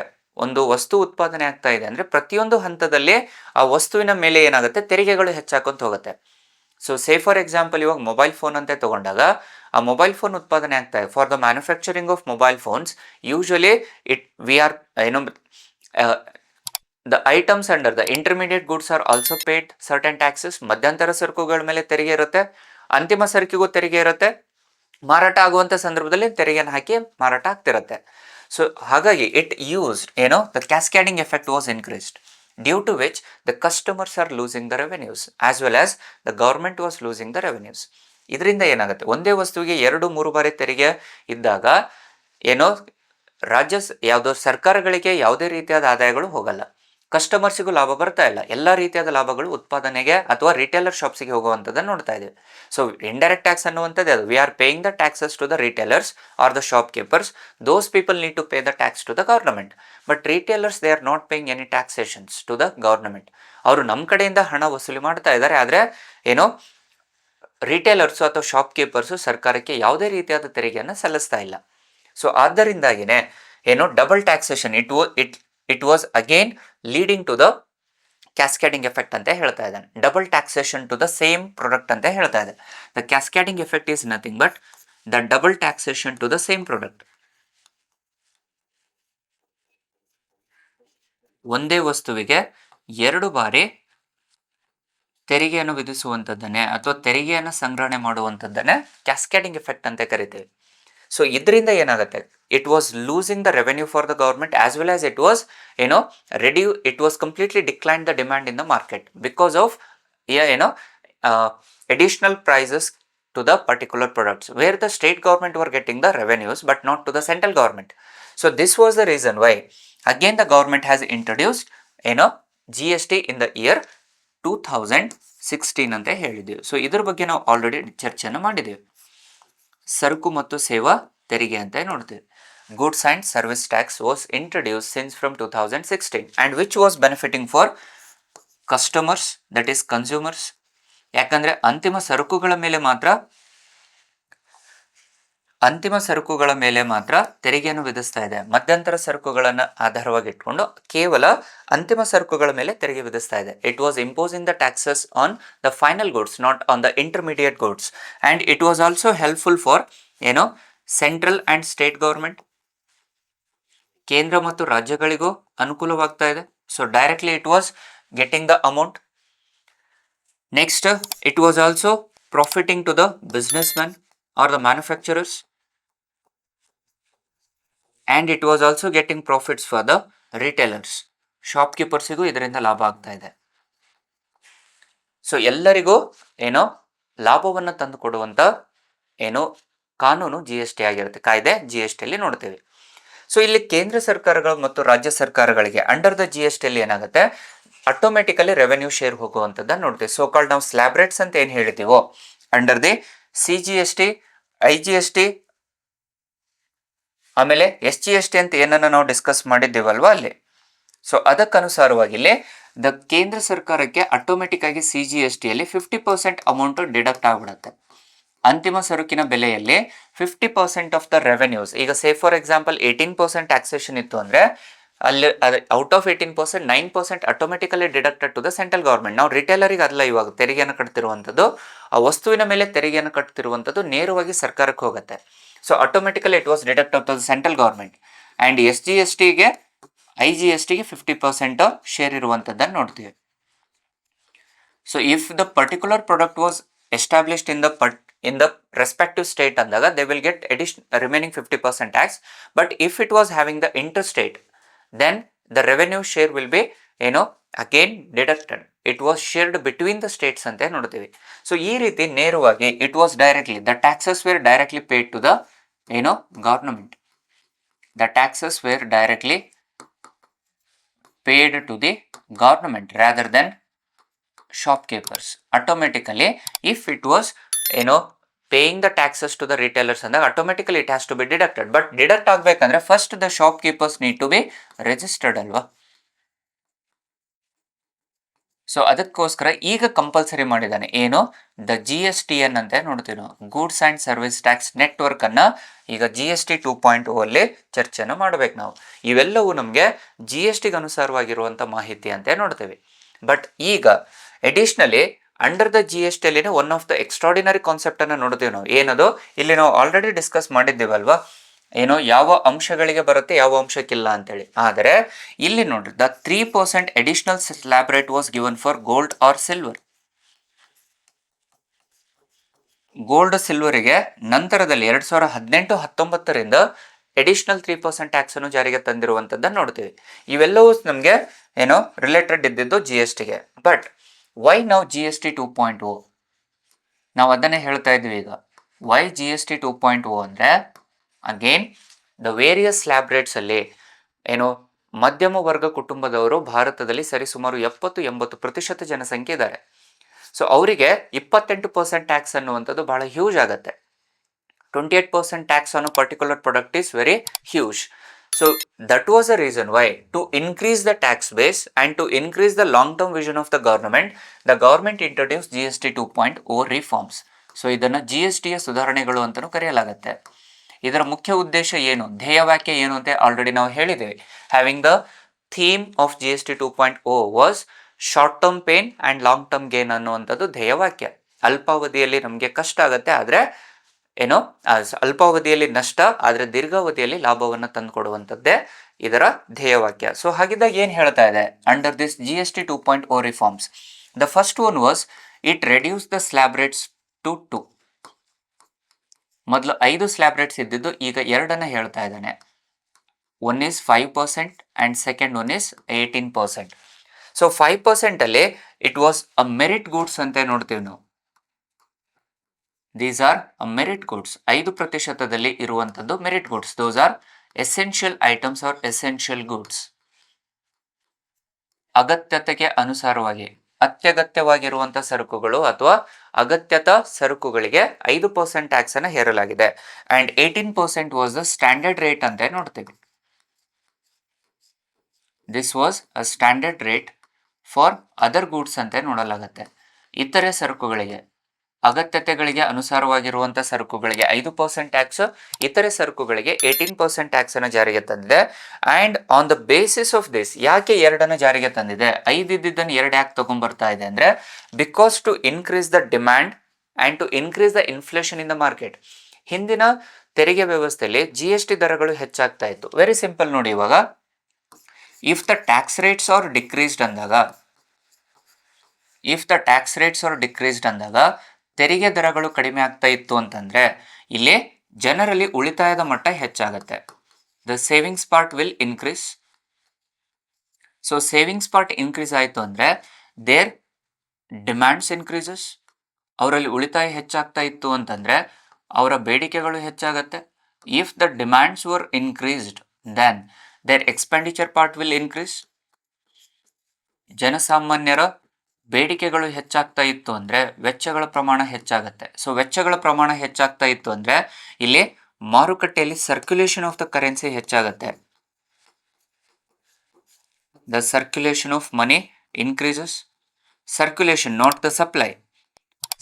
ಒಂದು ವಸ್ತು ಉತ್ಪಾದನೆ ಆಗ್ತಾ ಇದೆ ಅಂದ್ರೆ ಪ್ರತಿಯೊಂದು ಹಂತದಲ್ಲಿ ಆ ವಸ್ತುವಿನ ಮೇಲೆ ಏನಾಗುತ್ತೆ, ತೆರಿಗೆಗಳು ಹೆಚ್ಚಾಕೊಂತ ಹೋಗುತ್ತೆ. ಸೊ ಸೇ ಫಾರ್ ಎಕ್ಸಾಂಪಲ್ ಇವಾಗ ಮೊಬೈಲ್ ಫೋನ್ ಅಂತ ತಗೊಂಡಾಗ ಆ ಮೊಬೈಲ್ ಫೋನ್ ಉತ್ಪಾದನೆ ಆಗ್ತಾ ಇದೆ. For the manufacturing of mobile phones usually the items under the intermediate goods are also paid certain taxes. ಮಧ್ಯಂತರ ಸರಕುಗಳ ಮೇಲೆ ತೆರಿಗೆ ಇರುತ್ತೆ, ಅಂತಿಮ ಸರಕಿಗೂ ತೆರಿಗೆ ಇರುತ್ತೆ, ಮಾರಾಟ ಆಗುವಂತ ಸಂದರ್ಭದಲ್ಲಿ ತೆರಿಗೆಯನ್ನು ಹಾಕಿ ಮಾರಾಟ ಆಗ್ತಿರುತ್ತೆ. ಸೊ ಹಾಗಾಗಿ it used the cascading effect was increased, due to which the customers are losing the revenues as well as the government was losing the revenues. ಇದರಿಂದ ಏನಾಗುತ್ತೆ, ಒಂದೇ ವಸ್ತುವಿಗೆ 2-3 ಬಾರಿ ತೆರಿಗೆ ಇದ್ದಾಗ ಯಾವುದೋ ಸರ್ಕಾರಗಳಿಗೆ ಯಾವುದೇ ರೀತಿಯಾದ ಆದಾಯಗಳು ಹೋಗಲ್ಲ, ಕಸ್ಟಮರ್ಸಿಗೂ ಲಾಭ ಬರ್ತಾ ಇಲ್ಲ, ಎಲ್ಲ ರೀತಿಯಾದ ಲಾಭಗಳು ಉತ್ಪಾದನೆಗೆ ಅಥವಾ ರಿಟೇಲರ್ ಶಾಪ್ಸಿಗೆ ಹೋಗುವಂಥದ್ದನ್ನು ನೋಡ್ತಾ ಇದ್ದೀವಿ. ಸೊ ಇಂಡೈರೆಕ್ಟ್ ಟ್ಯಾಕ್ಸ್ ಅನ್ನುವಂಥದ್ದು ಅದು, we are paying the taxes to the retailers or the shopkeepers. Those people need to pay the tax to the government, but retailers they are not paying any taxations to the government. ಅವರು ನಮ್ಮ ಕಡೆಯಿಂದ ಹಣ ವಸೂಲಿ ಮಾಡ್ತಾ ಇದ್ದಾರೆ, ಆದರೆ ರಿಟೇಲರ್ಸು ಅಥವಾ ಶಾಪ್ ಕೀಪರ್ಸು ಸರ್ಕಾರಕ್ಕೆ ಯಾವುದೇ ರೀತಿಯಾದ ತೆರಿಗೆಯನ್ನು ಸಲ್ಲಿಸ್ತಾ ಇಲ್ಲ. ಸೊ ಆದ್ದರಿಂದಾಗಿನೇ double taxation it was again leading to the cascading effect ಅಂತ ಹೇಳ್ತಾ ಇದ್ದಾನೆ. Double taxation to the same product ಅಂತ ಹೇಳ್ತಾ ಇದೆ. The cascading effect is nothing but the double taxation to the same product. ಒಂದೇ ವಸ್ತುವಿಗೆ 2 ಬಾರಿ ತೆರಿಗೆಯನ್ನು ವಿಧಿಸುವಂಥದ್ದನ್ನೇ ಅಥವಾ ತೆರಿಗೆಯನ್ನು ಸಂಗ್ರಹಣೆ ಮಾಡುವಂಥದ್ದನ್ನೇ ಕ್ಯಾಸ್ಕೇಡಿಂಗ್ ಎಫೆಕ್ಟ್ ಅಂತ ಕರಿತೇವೆ. ಸೊ ಇದರಿಂದ ಏನಾಗುತ್ತೆ, it was losing the revenue for the government as well as it was completely decline the demand in the market because of additional prices to the particular products where the state government were getting the revenues but not to the central government. So this was the reason why again the government has introduced GST in the year 2016 ಅಂತ ಹೇಳಿದ್ದೀವಿ. ಸೊ ಇದ್ರ ಬಗ್ಗೆ ನಾವು ಆಲ್ರೆಡಿ ಚರ್ಚೆಯನ್ನು ಮಾಡಿದ್ದೀವಿ. ಸರಕು ಮತ್ತು ಸೇವಾ ತೆರಿಗೆ ಅಂತ ನೋಡ್ತೀವಿ. Goods and service tax was introduce since from 2016 and which was benefiting for customers, that is consumers. ಯಾಕಂದರೆ ಅಂತಿಮ ಸರಕುಗಳ ಮೇಲೆ ಮಾತ್ರ ತೆರಿಗೆಯನ್ನು ವಿಧಿಸ್ತಾ ಇದೆ. ಮಧ್ಯಂತರ ಸರಕುಗಳನ್ನು ಆಧಾರವಾಗಿ ಇಟ್ಕೊಂಡು ಕೇವಲ ಅಂತಿಮ ಸರಕುಗಳ ಮೇಲೆ ತೆರಿಗೆ ವಿಧಿಸ್ತಾ ಇದೆ. It was imposing the taxes on the final goods, not on the intermediate goods. And it was also helpful for central and state government. ಕೇಂದ್ರ ಮತ್ತು ರಾಜ್ಯಗಳಿಗೂ ಅನುಕೂಲವಾಗ್ತಾ ಇದೆ. So directly it was getting the amount. Next, it was also profiting to the businessman or the manufacturers. And it was also getting profits for the retailers. ಶಾಪ್ಕೀಪರ್ಸಿಗೂ ಇದರಿಂದ ಲಾಭ ಆಗ್ತಾ ಇದೆ. ಸೊ ಎಲ್ಲರಿಗೂ ಲಾಭವನ್ನು ತಂದು ಕೊಡುವಂಥ ಕಾನೂನು GST ಆಗಿರುತ್ತೆ, ಕಾಯ್ದೆ GSTಯಲ್ಲಿ ನೋಡ್ತೀವಿ. ಸೊ ಇಲ್ಲಿ ಕೇಂದ್ರ ಸರ್ಕಾರಗಳು ಮತ್ತು ರಾಜ್ಯ ಸರ್ಕಾರಗಳಿಗೆ ಅಂಡರ್ ದ GSTಯಲ್ಲಿ ಏನಾಗುತ್ತೆ, ಆಟೋಮೆಟಿಕಲಿ ರೆವೆನ್ಯೂ ಶೇರ್ ಹೋಗುವಂಥದ್ದನ್ನು ನೋಡ್ತೀವಿ. ಸೊ ಕಾಲ್ಡ್ ನಾವು ಸ್ಲ್ಯಾಬ್ ರೇಟ್ಸ್ ಅಂತ ಏನು ಹೇಳಿದ್ದೀವೋ ಅಂಡರ್ ದಿ CGST, IGST, ಆಮೇಲೆ SGST ಅಂತ ಏನನ್ನು ನಾವು ಡಿಸ್ಕಸ್ ಮಾಡಿದ್ದೇವಲ್ವ ಅಲ್ಲಿ. ಸೊ ಅದಕ್ಕನುಸಾರವಾಗಿ ಇಲ್ಲಿ ಕೇಂದ್ರ ಸರ್ಕಾರಕ್ಕೆ ಆಟೋಮೆಟಿಕ್ ಆಗಿ CGST ಯಲ್ಲಿ 50% ಅಮೌಂಟ್ ಡಿಡಕ್ಟ್ ಆಗ್ಬಿಡುತ್ತೆ. ಅಂತಿಮ ಸರಕಿನ ಬೆಲೆಯಲ್ಲಿ 50% ಆಫ್ ದ ರೆವೆನ್ಯೂಸ್, ಈಗ ಸೇ ಫಾರ್ ಎಕ್ಸಾಂಪಲ್ 18% ಟ್ಯಾಕ್ಸೇಷನ್ ಇತ್ತು ಅಂದ್ರೆ ಅಲ್ಲಿ out of 18% 9% automatically deducted to the central government. ನಾವು ರಿಟೇಲರಿಗೆ ಅಲ್ಲ ಇವಾಗ ತೆರಿಗೆಯನ್ನು ಕಟ್ತಿರುವಂಥದ್ದು, ಆ ವಸ್ತುವಿನ ಮೇಲೆ ತೆರಿಗೆಯನ್ನು ಕಟ್ತಿರುವಂಥದ್ದು ನೇರವಾಗಿ ಸರ್ಕಾರಕ್ಕೆ ಹೋಗುತ್ತೆ. So automatically it was deduct to the central government. And SGSTಗೆ IGSTಗೆ 50% ಶೇರ್ ಇರುವಂಥದ್ದನ್ನು ನೋಡ್ತೀವಿ. So if the particular product was established in the respective state ಅಂದಾಗ they will get remaining 50% tax. But if it was having the interstate, then the revenue share will be again deducted. It was shared between the states ಅಂತ ನೋಡ್ತೀವಿ. ಸೊ ಈ ರೀತಿ ನೇರವಾಗಿ it was directly, the taxes were directly paid to the government. The taxes were directly paid to the government rather than shopkeepers. Automatically if it was paying the taxes to the retailers ಅಂದಾಗ automatically it has to be deducted. But deduct ಆಗಬೇಕಂದ್ರೆ first the shopkeepers need to be registered ಅಲ್ವಾ. ಸೊ ಅದಕ್ಕೋಸ್ಕರ ಈಗ ಕಂಪಲ್ಸರಿ ಮಾಡಿದ್ದಾನೆ ದ GSTN ಅಂತ ನೋಡ್ತೀವಿ ನಾವು, goods and service tax network ಅನ್ನ ಈಗ GST 2.0 ಅಲ್ಲಿ ಚರ್ಚೆನ ಮಾಡ್ಬೇಕು ನಾವು. ಇವೆಲ್ಲವೂ ನಮಗೆ GSTಗೆ ಅನುಸಾರವಾಗಿರುವಂಥ ಮಾಹಿತಿ ಅಂತ ನೋಡ್ತೀವಿ. ಬಟ್ ಈಗ ಎಡಿಷ್ನಲಿ ಅಂಡರ್ ದ GST ಅಲ್ಲಿ one of the extraordinary concept ಅನ್ನ ನೋಡ್ತೀವಿ ನಾವು. ಏನದು ಇಲ್ಲಿ ನಾವು ಆಲ್ರೆಡಿ ಡಿಸ್ಕಸ್ ಮಾಡಿದ್ದೀವಲ್ವಾ, ಯಾವ ಅಂಶಗಳಿಗೆ ಬರುತ್ತೆ ಯಾವ ಅಂಶಕ್ಕಿಲ್ಲ ಅಂತೇಳಿ. ಆದರೆ ಇಲ್ಲಿ ನೋಡ್ರಿ, the 3% additional slab rate was given for gold or silver. Gold ಸಿಲ್ವರಿಗೆ ನಂತರದಲ್ಲಿ 2018-19ರಿಂದ ಅಡಿಷನಲ್ 3% ಟ್ಯಾಕ್ಸ್ ಅನ್ನು ಜಾರಿಗೆ ತಂದಿರುವಂತದ್ದನ್ನು ನೋಡ್ತೀವಿ. ಇವೆಲ್ಲವೂ ನಮಗೆ ರಿಲೇಟೆಡ್ ಇದ್ದಿದ್ದು GSTಗೆ. ಬಟ್ ವೈ ನಾವು GST 2.0 ನಾವು ಅದನ್ನೇ ಹೇಳ್ತಾ ಇದ್ವಿ ಈಗ. ವೈ GST 2.0 ಅಂದರೆ again the various slab rates ಅಲ್ಲಿ ಮಧ್ಯಮ ವರ್ಗ ಕುಟುಂಬದವರು ಭಾರತದಲ್ಲಿ ಸರಿಸುಮಾರು 70-80% ಜನಸಂಖ್ಯೆ ಇದ್ದಾರೆ. ಸೊ ಅವರಿಗೆ 28% ಟ್ಯಾಕ್ಸ್ ಅನ್ನುವಂಥದ್ದು ಬಹಳ ಹ್ಯೂಜ್ ಆಗುತ್ತೆ. 28% tax on particular product is very huge. So that was a reason why, to increase the tax base and to increase the long-term vision of the government introduced GST 2.0 reforms. So ಇದನ್ನು GSTಯ ಸುಧಾರಣೆಗಳು ಅಂತಲೂ ಕರೆಯಲಾಗುತ್ತೆ. ಇದರ ಮುಖ್ಯ ಉದ್ದೇಶ ಏನು, ಧ್ಯೇಯವಾಕ್ಯ ಏನು ಅಂತ ಆಲ್ರೆಡಿ ನಾವು ಹೇಳಿದ್ದೇವೆ. Having the theme of GST 2.0 was short term pain and long term gain ಅನ್ನುವಂಥದ್ದು ಧ್ಯೇಯವಾಕ್ಯ. ಅಲ್ಪಾವಧಿಯಲ್ಲಿ ನಮಗೆ ಕಷ್ಟ ಆಗುತ್ತೆ, ಆದರೆ ಅಲ್ಪಾವಧಿಯಲ್ಲಿ ನಷ್ಟ, ಆದರೆ ದೀರ್ಘಾವಧಿಯಲ್ಲಿ ಲಾಭವನ್ನು ತಂದುಕೊಡುವಂಥದ್ದೇ ಇದರ ಧ್ಯೇಯವಾಕ್ಯ. ಸೊ ಹಾಗಿದ್ದಾಗ ಏನು ಹೇಳ್ತಾ ಇದೆ under this GST 2.0 reforms? The first one was it reduce the slab rates to 2. ಮೊದಲು 5 ಸ್ಲ್ಯಾಬ್ ರೇಟ್ಸ್ ಇದ್ದಿದ್ದು ಈಗ 2 ಹೇಳ್ತಾ ಇದ್ದಾನೆ. One is 5% and second one is 18%. So 5% ಅಲ್ಲಿ it was a merit goods ಅಂತ ನೋಡ್ತೀವಿ ನಾವು. These are merit goods. 5% ಇರುವಂಥದ್ದು merit goods. Those are essential items or essential goods. ಅಗತ್ಯತೆಗೆ ಅನುಸಾರವಾಗಿ ಅತ್ಯಗತ್ಯವಾಗಿರುವಂಥ ಸರಕುಗಳು ಅಥವಾ ಅಗತ್ಯತಾ ಸರಕುಗಳಿಗೆ 5% ಟ್ಯಾಕ್ಸ್ ಅನ್ನು ಹೇರಲಾಗಿದೆ. And 18% was the standard rate ಅಂತ ನೋಡ್ತೀವಿ. This was a standard rate for other goods ಅಂತ ನೋಡಲಾಗುತ್ತೆ. ಇತರೆ ಸರಕುಗಳಿಗೆ, ಅಗತ್ಯತೆಗಳಿಗೆ ಅನುಸಾರವಾಗಿರುವಂಥ ಸರಕುಗಳಿಗೆ 5% ಟ್ಯಾಕ್ಸ್, ಇತರೆ ಸರಕುಗಳಿಗೆ 18% ಟ್ಯಾಕ್ಸ್ ಅನ್ನು ಜಾರಿಗೆ ತಂದಿದೆ. And on the basis of this, ಯಾಕೆ 2 ಜಾರಿಗೆ ತಂದಿದೆ, 5 ಇದ್ದಿದ್ದನ್ನು 2 ಯಾಕೆ ತಗೊಂಡ್ಬರ್ತಾ ಇದೆ ಅಂದರೆ, because to increase the demand and to increase the inflation in the market. ಹಿಂದಿನ ತೆರಿಗೆ ವ್ಯವಸ್ಥೆಯಲ್ಲಿ GST ದರಗಳು ಹೆಚ್ಚಾಗ್ತಾ ಇತ್ತು. ವೆರಿ ಸಿಂಪಲ್ ನೋಡಿ, ಇವಾಗ if the tax rates R decreased ಅಂದಾಗ ತೆರಿಗೆ ದರಗಳು ಕಡಿಮೆ ಆಗ್ತಾ ಇತ್ತು ಅಂತಂದ್ರೆ ಇಲ್ಲಿ ಜನರಲ್ಲಿ ಉಳಿತಾಯದ ಮಟ್ಟ ಹೆಚ್ಚಾಗುತ್ತೆ. The savings part will increase. So savings part increase ಆಯಿತು ಅಂದರೆ ದೇರ್ ಡಿಮ್ಯಾಂಡ್ಸ್ ಇನ್ಕ್ರೀಸಸ್. ಅವರಲ್ಲಿ ಉಳಿತಾಯ ಹೆಚ್ಚಾಗ್ತಾ ಇತ್ತು ಅಂತಂದರೆ ಅವರ ಬೇಡಿಕೆಗಳು ಹೆಚ್ಚಾಗುತ್ತೆ. If the demands were increased then their expenditure part will increase. ಜನಸಾಮಾನ್ಯರ ಬೇಡಿಕೆಗಳು ಹೆಚ್ಚಾಗ್ತಾ ಇತ್ತು ಅಂದರೆ ವೆಚ್ಚಗಳ ಪ್ರಮಾಣ ಹೆಚ್ಚಾಗುತ್ತೆ. ಸೊ ವೆಚ್ಚಗಳ ಪ್ರಮಾಣ ಹೆಚ್ಚಾಗ್ತಾ ಇತ್ತು ಅಂದರೆ ಇಲ್ಲಿ ಮಾರುಕಟ್ಟೆಯಲ್ಲಿ ಸರ್ಕ್ಯುಲೇಷನ್ ಆಫ್ ದ ಕರೆನ್ಸಿ ಹೆಚ್ಚಾಗುತ್ತೆ. The circulation of money increases. Circulation, not the supply.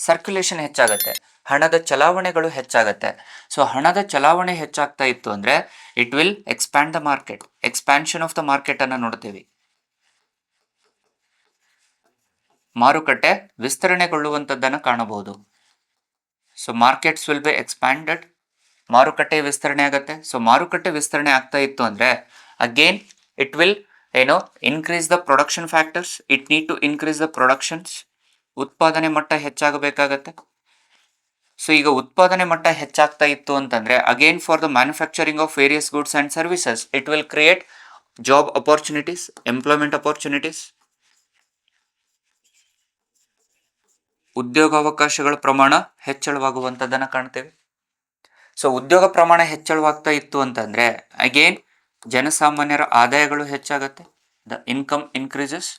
Circulation ಹೆಚ್ಚಾಗತ್ತೆ, ಹಣದ ಚಲಾವಣೆಗಳು ಹೆಚ್ಚಾಗತ್ತೆ. ಸೊ ಹಣದ ಚಲಾವಣೆ ಹೆಚ್ಚಾಗ್ತಾ ಇತ್ತು ಅಂದರೆ it will expand the market. Expansion of the market ಅನ್ನು ನೋಡ್ತೀವಿ. ಮಾರುಕಟ್ಟೆ ವಿಸ್ತರಣೆಗೊಳ್ಳುವಂಥದ್ದನ್ನು ಕಾಣಬಹುದು. So markets will be expanded. ಮಾರುಕಟ್ಟೆ ವಿಸ್ತರಣೆ ಆಗುತ್ತೆ. ಸೊ ಮಾರುಕಟ್ಟೆ ವಿಸ್ತರಣೆ ಆಗ್ತಾ ಇತ್ತು ಅಂದರೆ again it will increase the production factors. It need to increase the productions. ಉತ್ಪಾದನೆ ಮಟ್ಟ ಹೆಚ್ಚಾಗಬೇಕಾಗತ್ತೆ. ಸೊ ಈಗ ಉತ್ಪಾದನೆ ಮಟ್ಟ ಹೆಚ್ಚಾಗ್ತಾ ಇತ್ತು ಅಂತಂದ್ರೆ again for the manufacturing of various goods and services it will create job opportunities, employment opportunities. ಉದ್ಯೋಗಾವಕಾಶಗಳ ಪ್ರಮಾಣ ಹೆಚ್ಚಳವಾಗುವಂಥದ್ದನ್ನು ಕಾಣ್ತೇವೆ. ಸೊ ಉದ್ಯೋಗ ಪ್ರಮಾಣ ಹೆಚ್ಚಳವಾಗ್ತಾ ಇತ್ತು ಅಂತಂದ್ರೆ ಅಗೇನ್ ಜನಸಾಮಾನ್ಯರ ಆದಾಯಗಳು ಹೆಚ್ಚಾಗತ್ತೆ. The income increases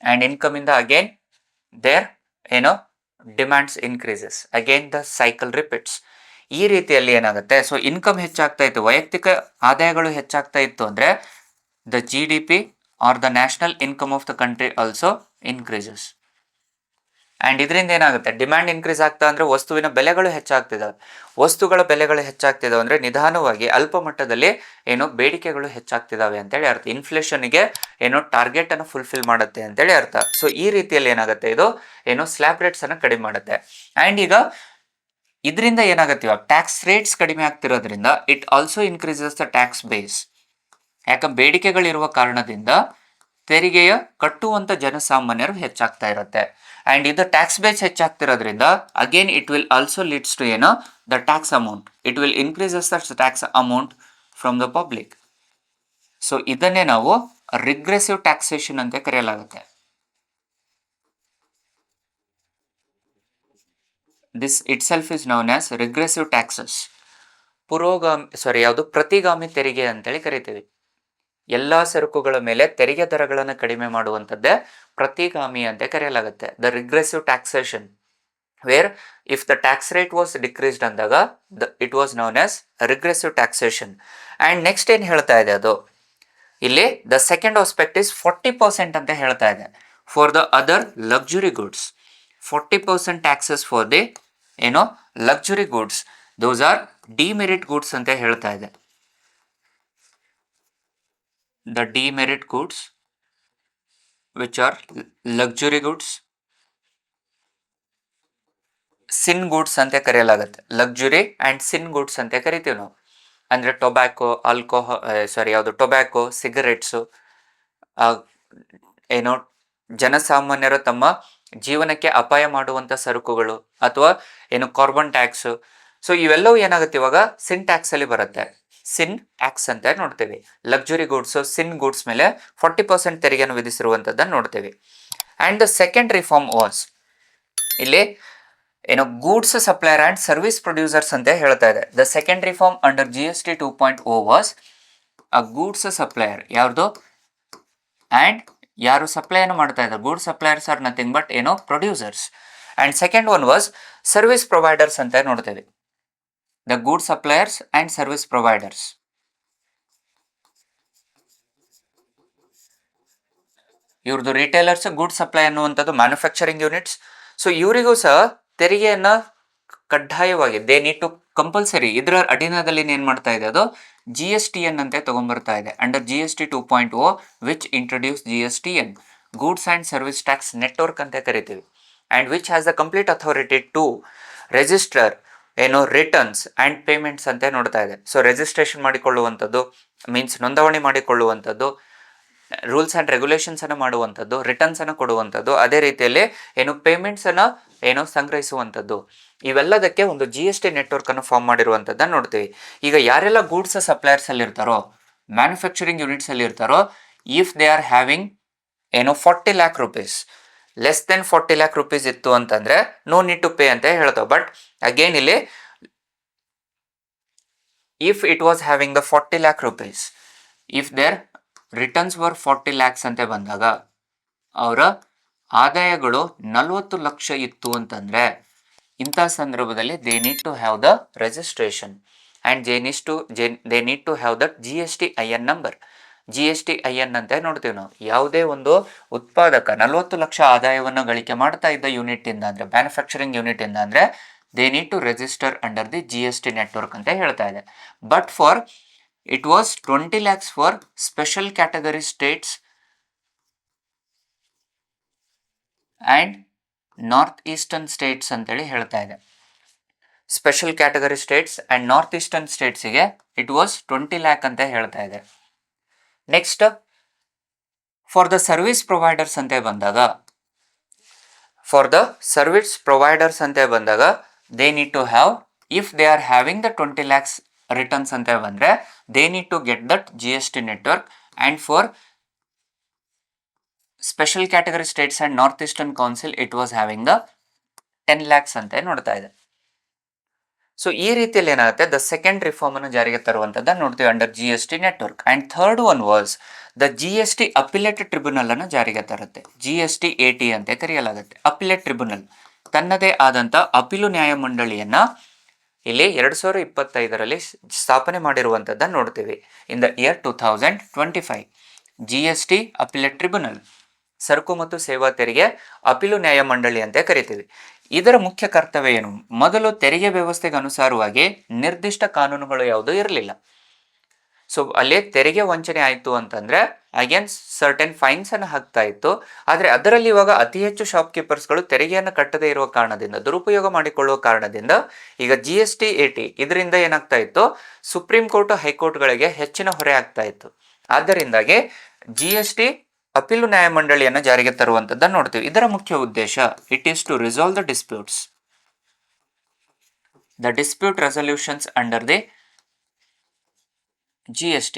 and income ಇಂದ again their demands increases. Again the cycle repeats. ಈ ರೀತಿಯಲ್ಲಿ ಏನಾಗುತ್ತೆ, ಸೊ ಇನ್ಕಮ್ ಹೆಚ್ಚಾಗ್ತಾ ಇತ್ತು, ವೈಯಕ್ತಿಕ ಆದಾಯಗಳು ಹೆಚ್ಚಾಗ್ತಾ ಇತ್ತು ಅಂದರೆ the GDP are the national income of the country also increases. And ಇದರಿಂದ ಏನಾಗುತ್ತೆ, ಡಿಮ್ಯಾಂಡ್ ಇನ್ಕ್ರೀಸ್ ಆಗ್ತಾ ಅಂದರೆ ವಸ್ತುವಿನ ಬೆಲೆಗಳು ಹೆಚ್ಚಾಗ್ತಿದ್ದಾವೆ. ವಸ್ತುಗಳ ಬೆಲೆಗಳು ಹೆಚ್ಚಾಗ್ತಿದ್ದಾವೆ ಅಂದರೆ ನಿಧಾನವಾಗಿ ಅಲ್ಪ ಮಟ್ಟದಲ್ಲಿ ಬೇಡಿಕೆಗಳು ಹೆಚ್ಚಾಗ್ತಿದ್ದಾವೆ ಅಂತೇಳಿ ಅರ್ಥ. ಇನ್ಫ್ಲೇಷನ್ಗೆ ಟಾರ್ಗೆಟ್ ಅನ್ನು ಫುಲ್ಫಿಲ್ ಮಾಡುತ್ತೆ ಅಂತೇಳಿ ಅರ್ಥ. ಸೊ ಈ ರೀತಿಯಲ್ಲಿ ಏನಾಗುತ್ತೆ, ಇದು ಸ್ಲ್ಯಾಬ್ ರೇಟ್ಸ್ ಅನ್ನು ಕಡಿಮೆ ಮಾಡುತ್ತೆ. ಆ್ಯಂಡ್ ಈಗ ಇದರಿಂದ ಏನಾಗುತ್ತೆ, ಇವಾಗ ಟ್ಯಾಕ್ಸ್ ರೇಟ್ಸ್ ಕಡಿಮೆ ಆಗ್ತಿರೋದ್ರಿಂದ it also increases the tax base. ಯಾಕಂದ್ರೆ ಬೇಡಿಕೆಗಳಿರುವ ಕಾರಣದಿಂದ ತೆರಿಗೆಯ ಕಟ್ಟುವಂಥ ಜನಸಾಮಾನ್ಯರು ಹೆಚ್ಚಾಗ್ತಾ ಇರುತ್ತೆ. ಆ್ಯಂಡ್ ಇದು ಟ್ಯಾಕ್ಸ್ ಬೇಸ್ ಹೆಚ್ಚಾಗ್ತಿರೋದ್ರಿಂದ again it will also leads to the tax amount. It will increases the tax amount from the public. So ಇದನ್ನೇ ನಾವು ರಿಗ್ರೆಸಿವ್ ಟ್ಯಾಕ್ಸೇಷನ್ ಅಂತ ಕರೆಯಲಾಗುತ್ತೆ. This itself is known as regressive taxes. ಪ್ರತಿಗಾಮಿ ತೆರಿಗೆ ಅಂತೇಳಿ ಕರಿತೀವಿ. ಎಲ್ಲ ಸರಕುಗಳ ಮೇಲೆ ತೆರಿಗೆ ದರಗಳನ್ನು ಕಡಿಮೆ ಮಾಡುವಂಥದ್ದೇ ಪ್ರತಿಗಾಮಿ ಅಂತ ಕರೆಯಲಾಗುತ್ತೆ. The regressive taxation where if the tax rate was decreased ಅಂದಾಗ it was known as regressive taxation. And next ಏನು ಹೇಳ್ತಾ ಇದೆ ಅದು ಇಲ್ಲಿ, ದ ಸೆಕೆಂಡ್ ಆಸ್ಪೆಕ್ಟ್ ಇಸ್ 40% ಅಂತ ಹೇಳ್ತಾ ಇದೆ for the other luxury goods. 40% taxes for the luxury goods. Those are demerit goods ಅಂತ ಹೇಳ್ತಾ ಇದೆ. The demerit goods which are luxury goods, sin goods ಅಂತ ಕರೆಯಲಾಗುತ್ತೆ. ಲಕ್ಸುರಿ ಆ್ಯಂಡ್ ಸಿನ್ ಗುಡ್ಸ್ ಅಂತ ಕರಿತೀವಿ ನಾವು. ಅಂದರೆ ಟೊಬ್ಯಾಕೋ, ಸಿಗರೆಟ್ಸು, ಜನಸಾಮಾನ್ಯರು ತಮ್ಮ ಜೀವನಕ್ಕೆ ಅಪಾಯ ಮಾಡುವಂಥ ಸರಕುಗಳು, ಅಥವಾ ಕಾರ್ಬನ್ ಟ್ಯಾಕ್ಸು. ಸೊ ಇವೆಲ್ಲವೂ ಏನಾಗುತ್ತೆ, ಇವಾಗ ಸಿನ್ ಟ್ಯಾಕ್ಸಲ್ಲಿ ಬರುತ್ತೆ. ಸಿನ್ ಟ್ಯಾಕ್ಸ್ ಅಂತ ನೋಡ್ತೇವೆ. ಲಕ್ಸುರಿ ಗೂಡ್ಸು ಸಿನ್ ಗೂಡ್ಸ್ ಮೇಲೆ 40% ತೆರಿಗೆಯನ್ನು ವಿಧಿಸಿರುವಂಥದ್ದನ್ನು ನೋಡ್ತೇವೆ. And the second reform was, ಇಲ್ಲಿ goods supplier and service producers ಅಂತ ಹೇಳ್ತಾ ಇದೆ. The second reform under GST 2.0 was a goods supplier. ಯಾರ್ದು, ಆ್ಯಂಡ್ ಯಾರು ಸಪ್ಲೈಯನ್ನು ಮಾಡ್ತಾ ಇದ್ದಾರೆ, goods suppliers are nothing but producers. And second one was service providers ಅಂತ ನೋಡ್ತೇವೆ. The good suppliers and service providers. ಇವ್ರದ್ದು ರಿಟೇಲರ್ಸ್, ಗುಡ್ ಸಪ್ಲೈ ಅನ್ನುವಂಥದ್ದು ಮ್ಯಾನುಫ್ಯಾಕ್ಚರಿಂಗ್ ಯೂನಿಟ್ಸ್. ಸೊ ಇವರಿಗೂ ಸಹ ತೆರಿಗೆಯನ್ನು ಕಡ್ಡಾಯವಾಗಿ ದೇ ನೀಡ್ ಟು ಕಂಪಲ್ಸರಿ ಇದರ ಅಧೀನದಲ್ಲಿ ಏನು ಮಾಡ್ತಾ ಇದೆ, ಅದು GSTN ಅಂತೆ ತೊಗೊಂಬರ್ತಾ ಇದೆ. Under GST 2.0 which introduce GSTN, goods and service tax network ಅಂತ ಕರಿತೀವಿ. And which has the complete authority to register returns and payments ಅಂತ ನೋಡ್ತಾ ಇದೆ. ಸೊ ರಿಜಿಸ್ಟ್ರೇಷನ್ ಮಾಡಿಕೊಳ್ಳುವಂಥದ್ದು ಮೀನ್ಸ್ ನೋಂದಣಿ ಮಾಡಿಕೊಳ್ಳುವಂಥದ್ದು, ರೂಲ್ಸ್ ಆ್ಯಂಡ್ ರೆಗ್ಯುಲೇಷನ್ಸನ್ನು ಮಾಡುವಂಥದ್ದು, ರಿಟರ್ನ್ಸನ್ನು ಕೊಡುವಂಥದ್ದು, ಅದೇ ರೀತಿಯಲ್ಲಿ ಪೇಮೆಂಟ್ಸನ್ನು ಸಂಗ್ರಹಿಸುವಂಥದ್ದು. ಇವೆಲ್ಲದಕ್ಕೆ ಒಂದು GST ನೆಟ್ವರ್ಕನ್ನು ಫಾರ್ಮ್ ಮಾಡಿರುವಂಥದ್ದನ್ನು ನೋಡ್ತೀವಿ. ಈಗ ಯಾರೆಲ್ಲ ಗೂಡ್ಸ್ ಸಪ್ಲೈಯರ್ಸಲ್ಲಿ ಇರ್ತಾರೋ, ಮ್ಯಾನುಫ್ಯಾಕ್ಚರಿಂಗ್ ಯೂನಿಟ್ಸಲ್ಲಿ ಇರ್ತಾರೋ, if they are having 40 lakh rupees, less than 40 lakh rupees ಇತ್ತು ಅಂತಂದರೆ ನೋ ನೀಡ್ ಟು ಪೇ ಅಂತ ಹೇಳ್ತಾವೆ. ಬಟ್ ಅಗೇನ್ ಇಲ್ಲಿ if it was having the 40 lakh rupees, if their returns were 40 lakhs ಅಂತ ಬಂದಾಗ ಅವರ ಆದಾಯಗಳು 40 ಲಕ್ಷ ಇತ್ತು ಅಂತಂದರೆ ಇಂಥ ಸಂದರ್ಭದಲ್ಲಿ they need to have the registration and they need to have the GSTIN number. GSTIN ಅಂತ ನೋಡ್ತೀವಿ ನಾವು. ಯಾವುದೇ ಒಂದು ಉತ್ಪಾದಕ 40 ಲಕ್ಷ ಆದಾಯವನ್ನು ಗಳಿಕೆ ಮಾಡ್ತಾ ಇದ್ದ ಯೂನಿಟ್ ಇಂದ ಅಂದ್ರೆ ಮ್ಯಾನುಫ್ಯಾಕ್ಚರಿಂಗ್ ಯೂನಿಟ್ ಇಂದ ಅಂದ್ರೆ they need to register under the GST network ಅಂತ ಹೇಳ್ತಾ ಇದೆ. But for it was 20 lakhs for special category states and north eastern states ಅಂತೇಳಿ ಹೇಳ್ತಾ ಇದೆ. Special category states and north eastern ಸ್ಟೇಟ್ಸಿಗೆ ಇಟ್ ವಾಸ್ 20 lakh ಅಂತ ಹೇಳ್ತಾ ಇದೆ. Next for the service providers ಅಂತ ಬಂದಾಗ they need to have, if they are having the 20 lakhs returns ಅಂತ ಬಂದರೆ they need to get that GST network. And for special category states and north eastern council it was having the 10 lakhs ಅಂತ ನೋಡ್ತಾ ಇದೆ. ಸೊ ಈ ರೀತಿಯಲ್ಲಿ ಏನಾಗುತ್ತೆ, ದ ಸೆಕೆಂಡ್ ರಿಫಾರ್ಮ್ ಅನ್ನು ಜಾರಿಗೆ ತರುವಂಥದ್ದು ನೋಡ್ತೀವಿ under GST network. And third one was the GST appellate tribunal ಅನ್ನು ಜಾರಿಗೆ ತರುತ್ತೆ. GSTAT ಅಂತ ಕರೆಯಲಾಗುತ್ತೆ. ಅಪಿಲೇಟ್ ಟ್ರಿಬ್ಯುನಲ್ ತನ್ನದೇ ಆದಂಥ ಅಪೀಲು ನ್ಯಾಯಮಂಡಳಿಯನ್ನ ಇಲ್ಲಿ 2025ರಲ್ಲಿ ಸ್ಥಾಪನೆ ಮಾಡಿರುವಂಥದ್ದನ್ನು ನೋಡ್ತೀವಿ. ಇನ್ the year 2025 GST appellate tribunal, ಸರಕು ಮತ್ತು ಸೇವಾ ತೆರಿಗೆ ಅಪೀಲು ನ್ಯಾಯಮಂಡಳಿ ಅಂತ ಕರಿತೀವಿ. ಇದರ ಮುಖ್ಯ ಕರ್ತವ್ಯ ಏನು? ಮೊದಲು ತೆರಿಗೆ ವ್ಯವಸ್ಥೆಗೆ ಅನುಸಾರವಾಗಿ ನಿರ್ದಿಷ್ಟ ಕಾನೂನುಗಳು ಯಾವುದೂ ಇರಲಿಲ್ಲ. ಸೊ ಅಲ್ಲಿ ತೆರಿಗೆ ವಂಚನೆ ಆಯಿತು ಅಂತಂದರೆ ಅಗೇನ್ಸ್ಟ್ ಸರ್ಟೆನ್ ಫೈನ್ಸ್ ಅನ್ನು ಹಾಕ್ತಾ ಇತ್ತು. ಆದರೆ ಅದರಲ್ಲಿ ಇವಾಗ ಅತಿ ಹೆಚ್ಚು ಶಾಪ್ಕೀಪರ್ಸ್ಗಳು ತೆರಿಗೆಯನ್ನು ಕಟ್ಟದೇ ಇರುವ ಕಾರಣದಿಂದ, ದುರುಪಯೋಗ ಮಾಡಿಕೊಳ್ಳುವ ಕಾರಣದಿಂದ ಈಗ GSTAT ಇದರಿಂದ ಏನಾಗ್ತಾ ಇತ್ತು, ಸುಪ್ರೀಂ ಕೋರ್ಟ್ ಹೈಕೋರ್ಟ್ಗಳಿಗೆ ಹೆಚ್ಚಿನ ಹೊರೆ ಆಗ್ತಾ ಇತ್ತು. ಆದ್ದರಿಂದಾಗಿ GST ಅಪೀಲು ನ್ಯಾಯಮಂಡಳಿಯನ್ನು ಜಾರಿಗೆ ತರುವಂಥದ್ದನ್ನು ನೋಡ್ತೀವಿ. ಇದರ ಮುಖ್ಯ ಉದ್ದೇಶ it is to resolve the dispute resolutions under the GST.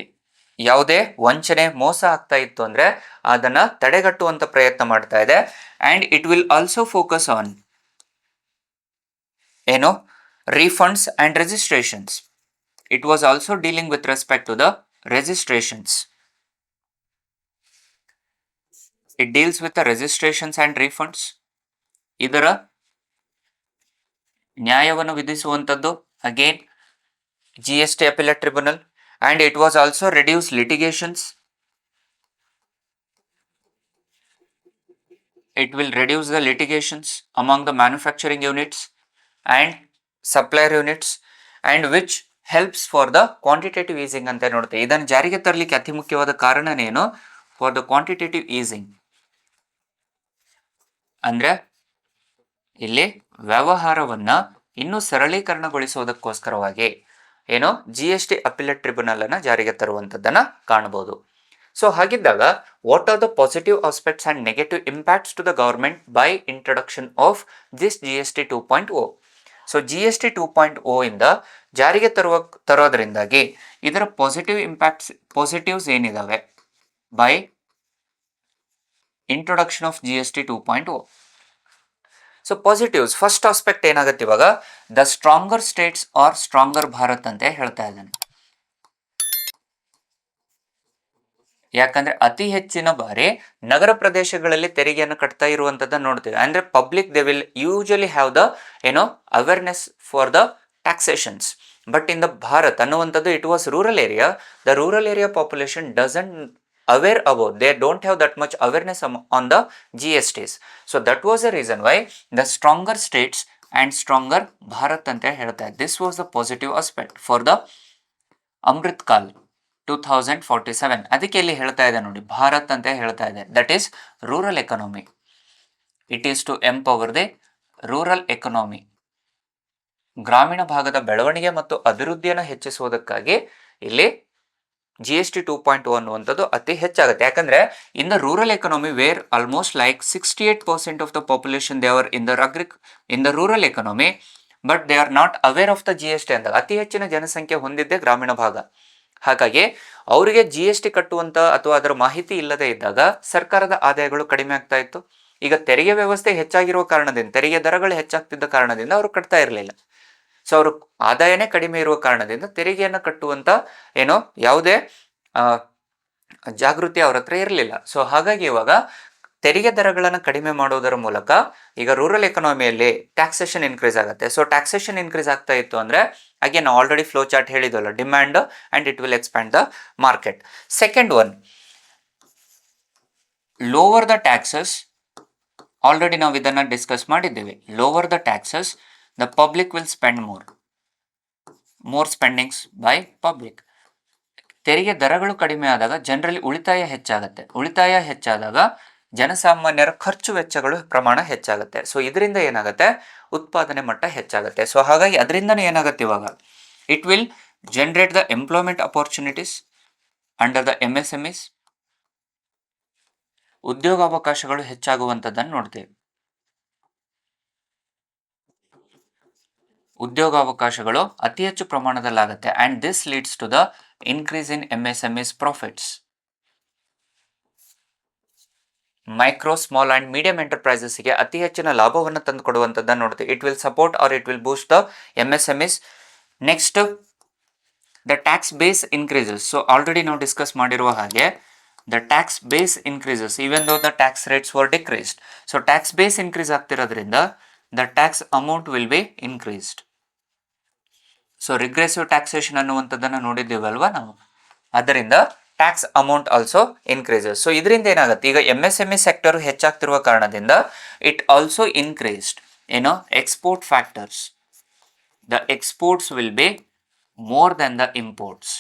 ಯಾವುದೇ ವಂಚನೆ ಮೋಸ ಆಗ್ತಾ ಇತ್ತು ಅಂದರೆ ಅದನ್ನು ತಡೆಗಟ್ಟುವಂಥ ಪ್ರಯತ್ನ ಮಾಡ್ತಾ ಇದೆ. And it will also focus on refunds and registrations. It was also dealing with respect to the registrations. It deals with the registrations and refunds. ಇದರ ನ್ಯಾಯವನ್ನು ವಿಧಿಸುವಂಥದ್ದು again GST appellate tribunal. And it was also reduce litigations. It will reduce the litigations among the manufacturing units and supplier units, and which helps for the quantitative easing ಅಂತ ನೋಡ್ತೇವೆ. ಇದನ್ನು ಜಾರಿಗೆ ತರಲಿಕ್ಕೆ ಅತಿ ಮುಖ್ಯವಾದ ಕಾರಣನೇನು? ಫಾರ್ ದ ಕ್ವಾಂಟಿಟೇಟಿವ್ ಈಸಿಂಗ್ ಅಂದರೆ ಇಲ್ಲಿ ವ್ಯವಹಾರವನ್ನು ಇನ್ನೂ ಸರಳೀಕರಣಗೊಳಿಸುವುದಕ್ಕೋಸ್ಕರವಾಗಿ GST ಅಪಿಲೇಟ್ ಟ್ರಿಬ್ಯುನಲ್ ಅನ್ನು ಜಾರಿಗೆ ತರುವಂಥದ್ದನ್ನು ಕಾಣಬಹುದು. ಸೊ ಹಾಗಿದ್ದಾಗ what are the positive aspects and negative impacts to the government by introduction of this GST 2.0. So GST 2.0 ಇಂದ ಜಾರಿಗೆ ತರೋದ್ರಿಂದಾಗಿ ಇದರ ಪಾಸಿಟಿವ್ಸ್ ಏನಿದಾವೆ by introduction of GST 2.0. So positives, first aspect ಏನಾಗುತ್ತೆ ಇವಾಗ, the stronger states are stronger Bharat ಅಂತ ಹೇಳ್ತಾ ಇದ್ದಾನೆ. ಯಾಕಂದ್ರೆ ಅತಿ ಹೆಚ್ಚಿನ ಬಾರಿ ನಗರ ಪ್ರದೇಶಗಳಲ್ಲಿ ತೆರಿಗೆಯನ್ನು ಕಟ್ತಾ ಇರುವಂತದ್ದನ್ನು ನೋಡ್ತೀವಿ. ಅಂದ್ರೆ public they will usually have the awareness for the taxations. But in the Bharat ಅನ್ನುವಂಥದ್ದು it was rural area. The rural area population doesn't aware about, they don't have that much awareness on the GSTs. So that was the reason why the stronger states and stronger Bharat ante ಹೇಳ್ತಾ ಇದೆ. This was the positive aspect for the Amrit Kal 2047. ಅದಕ್ಕೆ ಇಲ್ಲಿ ಹೇಳ್ತಾ ಇದೆ ನೋಡಿ, ಭಾರತ್ ಅಂತ ಹೇಳ್ತಾ ಇದೆ, that is rural economy. It is to empower the rural economy. ಗ್ರಾಮೀಣ ಭಾಗದ ಬೆಳವಣಿಗೆ ಮತ್ತು ಅಭಿವೃದ್ಧಿಯನ್ನು ಹೆಚ್ಚಿಸುವುದಕ್ಕಾಗಿ ಇಲ್ಲಿ GST 2.0 ಅನ್ನುವಂಥದ್ದು ಅತಿ ಹೆಚ್ಚಾಗುತ್ತೆ. ಯಾಕಂದರೆ in the rural economy where almost like 68% of the population they are in the rural economy, but they are not aware of the GST ಅಂದಾಗ ಅತಿ ಹೆಚ್ಚಿನ ಜನಸಂಖ್ಯೆ ಹೊಂದಿದ್ದೆ ಗ್ರಾಮೀಣ ಭಾಗ. ಹಾಗಾಗಿ ಅವರಿಗೆ GST ಕಟ್ಟುವಂಥ ಅಥವಾ ಅದರ ಮಾಹಿತಿ ಇಲ್ಲದೆ ಇದ್ದಾಗ ಸರ್ಕಾರದ ಆದಾಯಗಳು ಕಡಿಮೆ ಆಗ್ತಾ ಇತ್ತು. ಈಗ ತೆರಿಗೆ ವ್ಯವಸ್ಥೆ ಹೆಚ್ಚಾಗಿರುವ ಕಾರಣದಿಂದ, ತೆರಿಗೆ ದರಗಳು ಹೆಚ್ಚಾಗ್ತಿದ್ದ ಕಾರಣದಿಂದ ಅವರು ಕಟ್ತಾ ಇರಲಿಲ್ಲ. ಸೊ ಅವರು ಆದಾಯನೇ ಕಡಿಮೆ ಇರುವ ಕಾರಣದಿಂದ ತೆರಿಗೆಯನ್ನು ಕಟ್ಟುವಂಥ ಯಾವುದೇ ಜಾಗೃತಿ ಅವ್ರ ಹತ್ರ ಇರಲಿಲ್ಲ. ಸೊ ಹಾಗಾಗಿ ಇವಾಗ ತೆರಿಗೆ ದರಗಳನ್ನು ಕಡಿಮೆ ಮಾಡೋದರ ಮೂಲಕ ಈಗ ರೂರಲ್ ಎಕನಾಮಿಯಲ್ಲಿ ಟ್ಯಾಕ್ಸೇಷನ್ ಇನ್ಕ್ರೀಸ್ ಆಗುತ್ತೆ. ಸೊ ಟ್ಯಾಕ್ಸೇಷನ್ ಇನ್ಕ್ರೀಸ್ ಆಗ್ತಾ ಇತ್ತು ಅಂದರೆ ಅಗೇನ್ ಆಲ್ರೆಡಿ ಫ್ಲೋ ಚಾರ್ಟ್ ಹೇಳಿದ್ವಲ್ಲ, demand and it will expand the market. Second one, lower the taxes. Already ನಾವು ಇದನ್ನು ಡಿಸ್ಕಸ್ ಮಾಡಿದ್ದೇವೆ. Lower the taxes, the public will spend more spendings by public. ತೆರಿಗೆ ದರಗಳು ಕಡಿಮೆ ಆದಾಗ ಜನರಲ್ಲಿ ಉಳಿತಾಯ ಹೆಚ್ಚಾಗುತ್ತೆ. ಉಳಿತಾಯ ಹೆಚ್ಚಾದಾಗ ಜನಸಾಮಾನ್ಯರ ಖರ್ಚು ವೆಚ್ಚಗಳು ಪ್ರಮಾಣ ಹೆಚ್ಚಾಗುತ್ತೆ. ಸೊ ಇದರಿಂದ ಏನಾಗುತ್ತೆ, ಉತ್ಪಾದನೆ ಮಟ್ಟ ಹೆಚ್ಚಾಗುತ್ತೆ. ಸೊ ಹಾಗಾಗಿ ಅದರಿಂದನೇ ಏನಾಗುತ್ತೆ, ಇವಾಗ it will generate the employment opportunities under the MSMEs. ಉದ್ಯೋಗಾವಕಾಶಗಳು ಹೆಚ್ಚಾಗುವಂಥದ್ದನ್ನು ನೋಡ್ತೇವೆ. ಉದ್ಯೋಗಾವಕಾಶಗಳು ಅತಿ ಹೆಚ್ಚು ಪ್ರಮಾಣದಲ್ಲಾಗುತ್ತೆ. And this leads to the increase in MSMEs profits. Micro, small and medium ಎಂಟರ್ಪ್ರೈಸಸ್ಗೆ ಅತಿ ಹೆಚ್ಚಿನ ಲಾಭವನ್ನು ತಂದುಕೊಡುವಂಥದ್ದನ್ನು ನೋಡ್ತೀವಿ. It will support or it will boost the MSMEs. Next, the tax base increases. So already ನಾವು ಡಿಸ್ಕಸ್ ಮಾಡಿರುವ ಹಾಗೆ the tax base increases even though the tax rates were decreased. So tax base increase ಆಗ್ತಿರೋದ್ರಿಂದ the tax amount will be increased. So regressive taxation ಅನ್ನುವಂಥದ್ದನ್ನು ನೋಡಿದ್ದೇವಲ್ವಾ ನಾವು, ಅದರಿಂದ tax amount also increases. So ಇದರಿಂದ ಏನಾಗುತ್ತೆ, ಈಗ MSME ಸೆಕ್ಟರ್ ಹೆಚ್ಚಾಗ್ತಿರುವ ಕಾರಣದಿಂದ it also increased export factors. The exports will be more than the imports.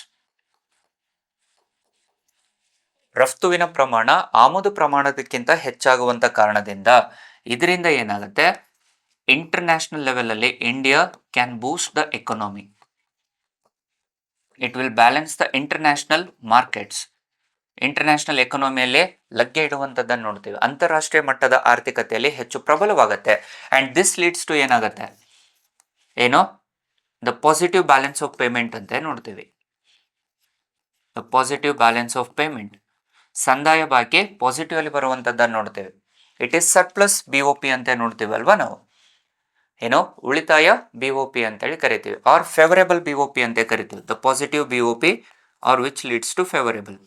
ರಫ್ತುವಿನ ಪ್ರಮಾಣ ಆಮದು ಪ್ರಮಾಣದಕ್ಕಿಂತ ಹೆಚ್ಚಾಗುವಂಥ ಕಾರಣದಿಂದ ಇದರಿಂದ ಏನಾಗುತ್ತೆ, ಇಂಟರ್ನ್ಯಾಷನಲ್ ಲೆವೆಲಲ್ಲಿ India can boost the economy. It will balance the international markets. International ಎಕಾನಮಿಯಲ್ಲಿ ಲಗ್ಗೆ ಇಡುವಂಥದ್ದನ್ನು ನೋಡ್ತೀವಿ. ಅಂತಾರಾಷ್ಟ್ರೀಯ ಮಟ್ಟದ ಆರ್ಥಿಕತೆಯಲ್ಲಿ ಹೆಚ್ಚು ಪ್ರಬಲವಾಗುತ್ತೆ. ಆ್ಯಂಡ್ ದಿಸ್ ಲೀಡ್ಸ್ ಟು ಏನಾಗುತ್ತೆ, the positive balance of payment ಅಂತ ನೋಡ್ತೀವಿ. The positive balance of payment, ಸಂದಾಯ ಬಾಕಿ ಪಾಸಿಟಿವ್ ಅಲ್ಲಿ ಬರುವಂಥದ್ದನ್ನು ನೋಡ್ತೇವೆ. ಇಟ್ ಈಸ್ ಸರ್ಪ್ಲಸ್ BOP ಅಂತ ನೋಡ್ತೀವಿ ಅಲ್ವಾ ನಾವು, ಉಳಿತಾಯ BOP ಅಂತೇಳಿ ಕರಿತೀವಿ, ಆರ್ ಫೇವರೇಬಲ್ BOP ಅಂತ ಕರಿತೀವಿ. The positive BOP or which leads to favourable.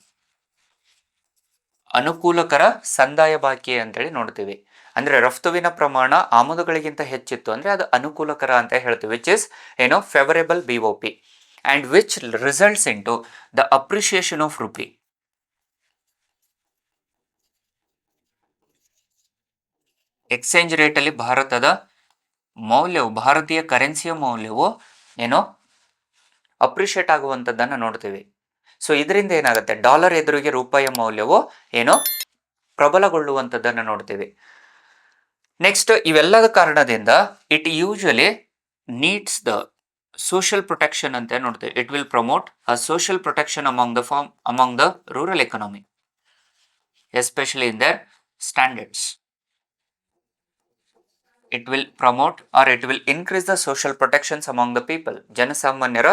ಅನುಕೂಲಕರ ಸಂದಾಯ ಬಾಕಿ ಅಂತೇಳಿ ನೋಡ್ತೀವಿ. ಅಂದ್ರೆ ರಫ್ತುವಿನ ಪ್ರಮಾಣ ಆಮದುಗಳಿಗಿಂತ ಹೆಚ್ಚಿತ್ತು ಅಂದ್ರೆ ಅದು ಅನುಕೂಲಕರ ಅಂತ ಹೇಳ್ತೀವಿ, which is favourable BOP and which results into the appreciation of rupee. Exchange rate ಅಲ್ಲಿ ಭಾರತದ ಮೌಲ್ಯವು, ಭಾರತೀಯ ಕರೆನ್ಸಿಯ ಮೌಲ್ಯವು ಅಪ್ರಿಷಿಯೇಟ್ ಆಗುವಂಥದ್ದನ್ನು ನೋಡ್ತೀವಿ. ಸೊ ಇದರಿಂದ ಏನಾಗುತ್ತೆ, ಡಾಲರ್ ಎದುರಿಗೆ ರೂಪಾಯಿಯ ಮೌಲ್ಯವು ಪ್ರಬಲಗೊಳ್ಳುವಂಥದ್ದನ್ನು ನೋಡ್ತೀವಿ. ನೆಕ್ಸ್ಟ್, ಇವೆಲ್ಲದ ಕಾರಣದಿಂದ it usually needs the social protection ಅಂತ ನೋಡ್ತೀವಿ. It will promote a social protection among the rural economy, especially in their standards. It will promote or it will increase the social protections among the people. ಜನಸಾಮಾನ್ಯರ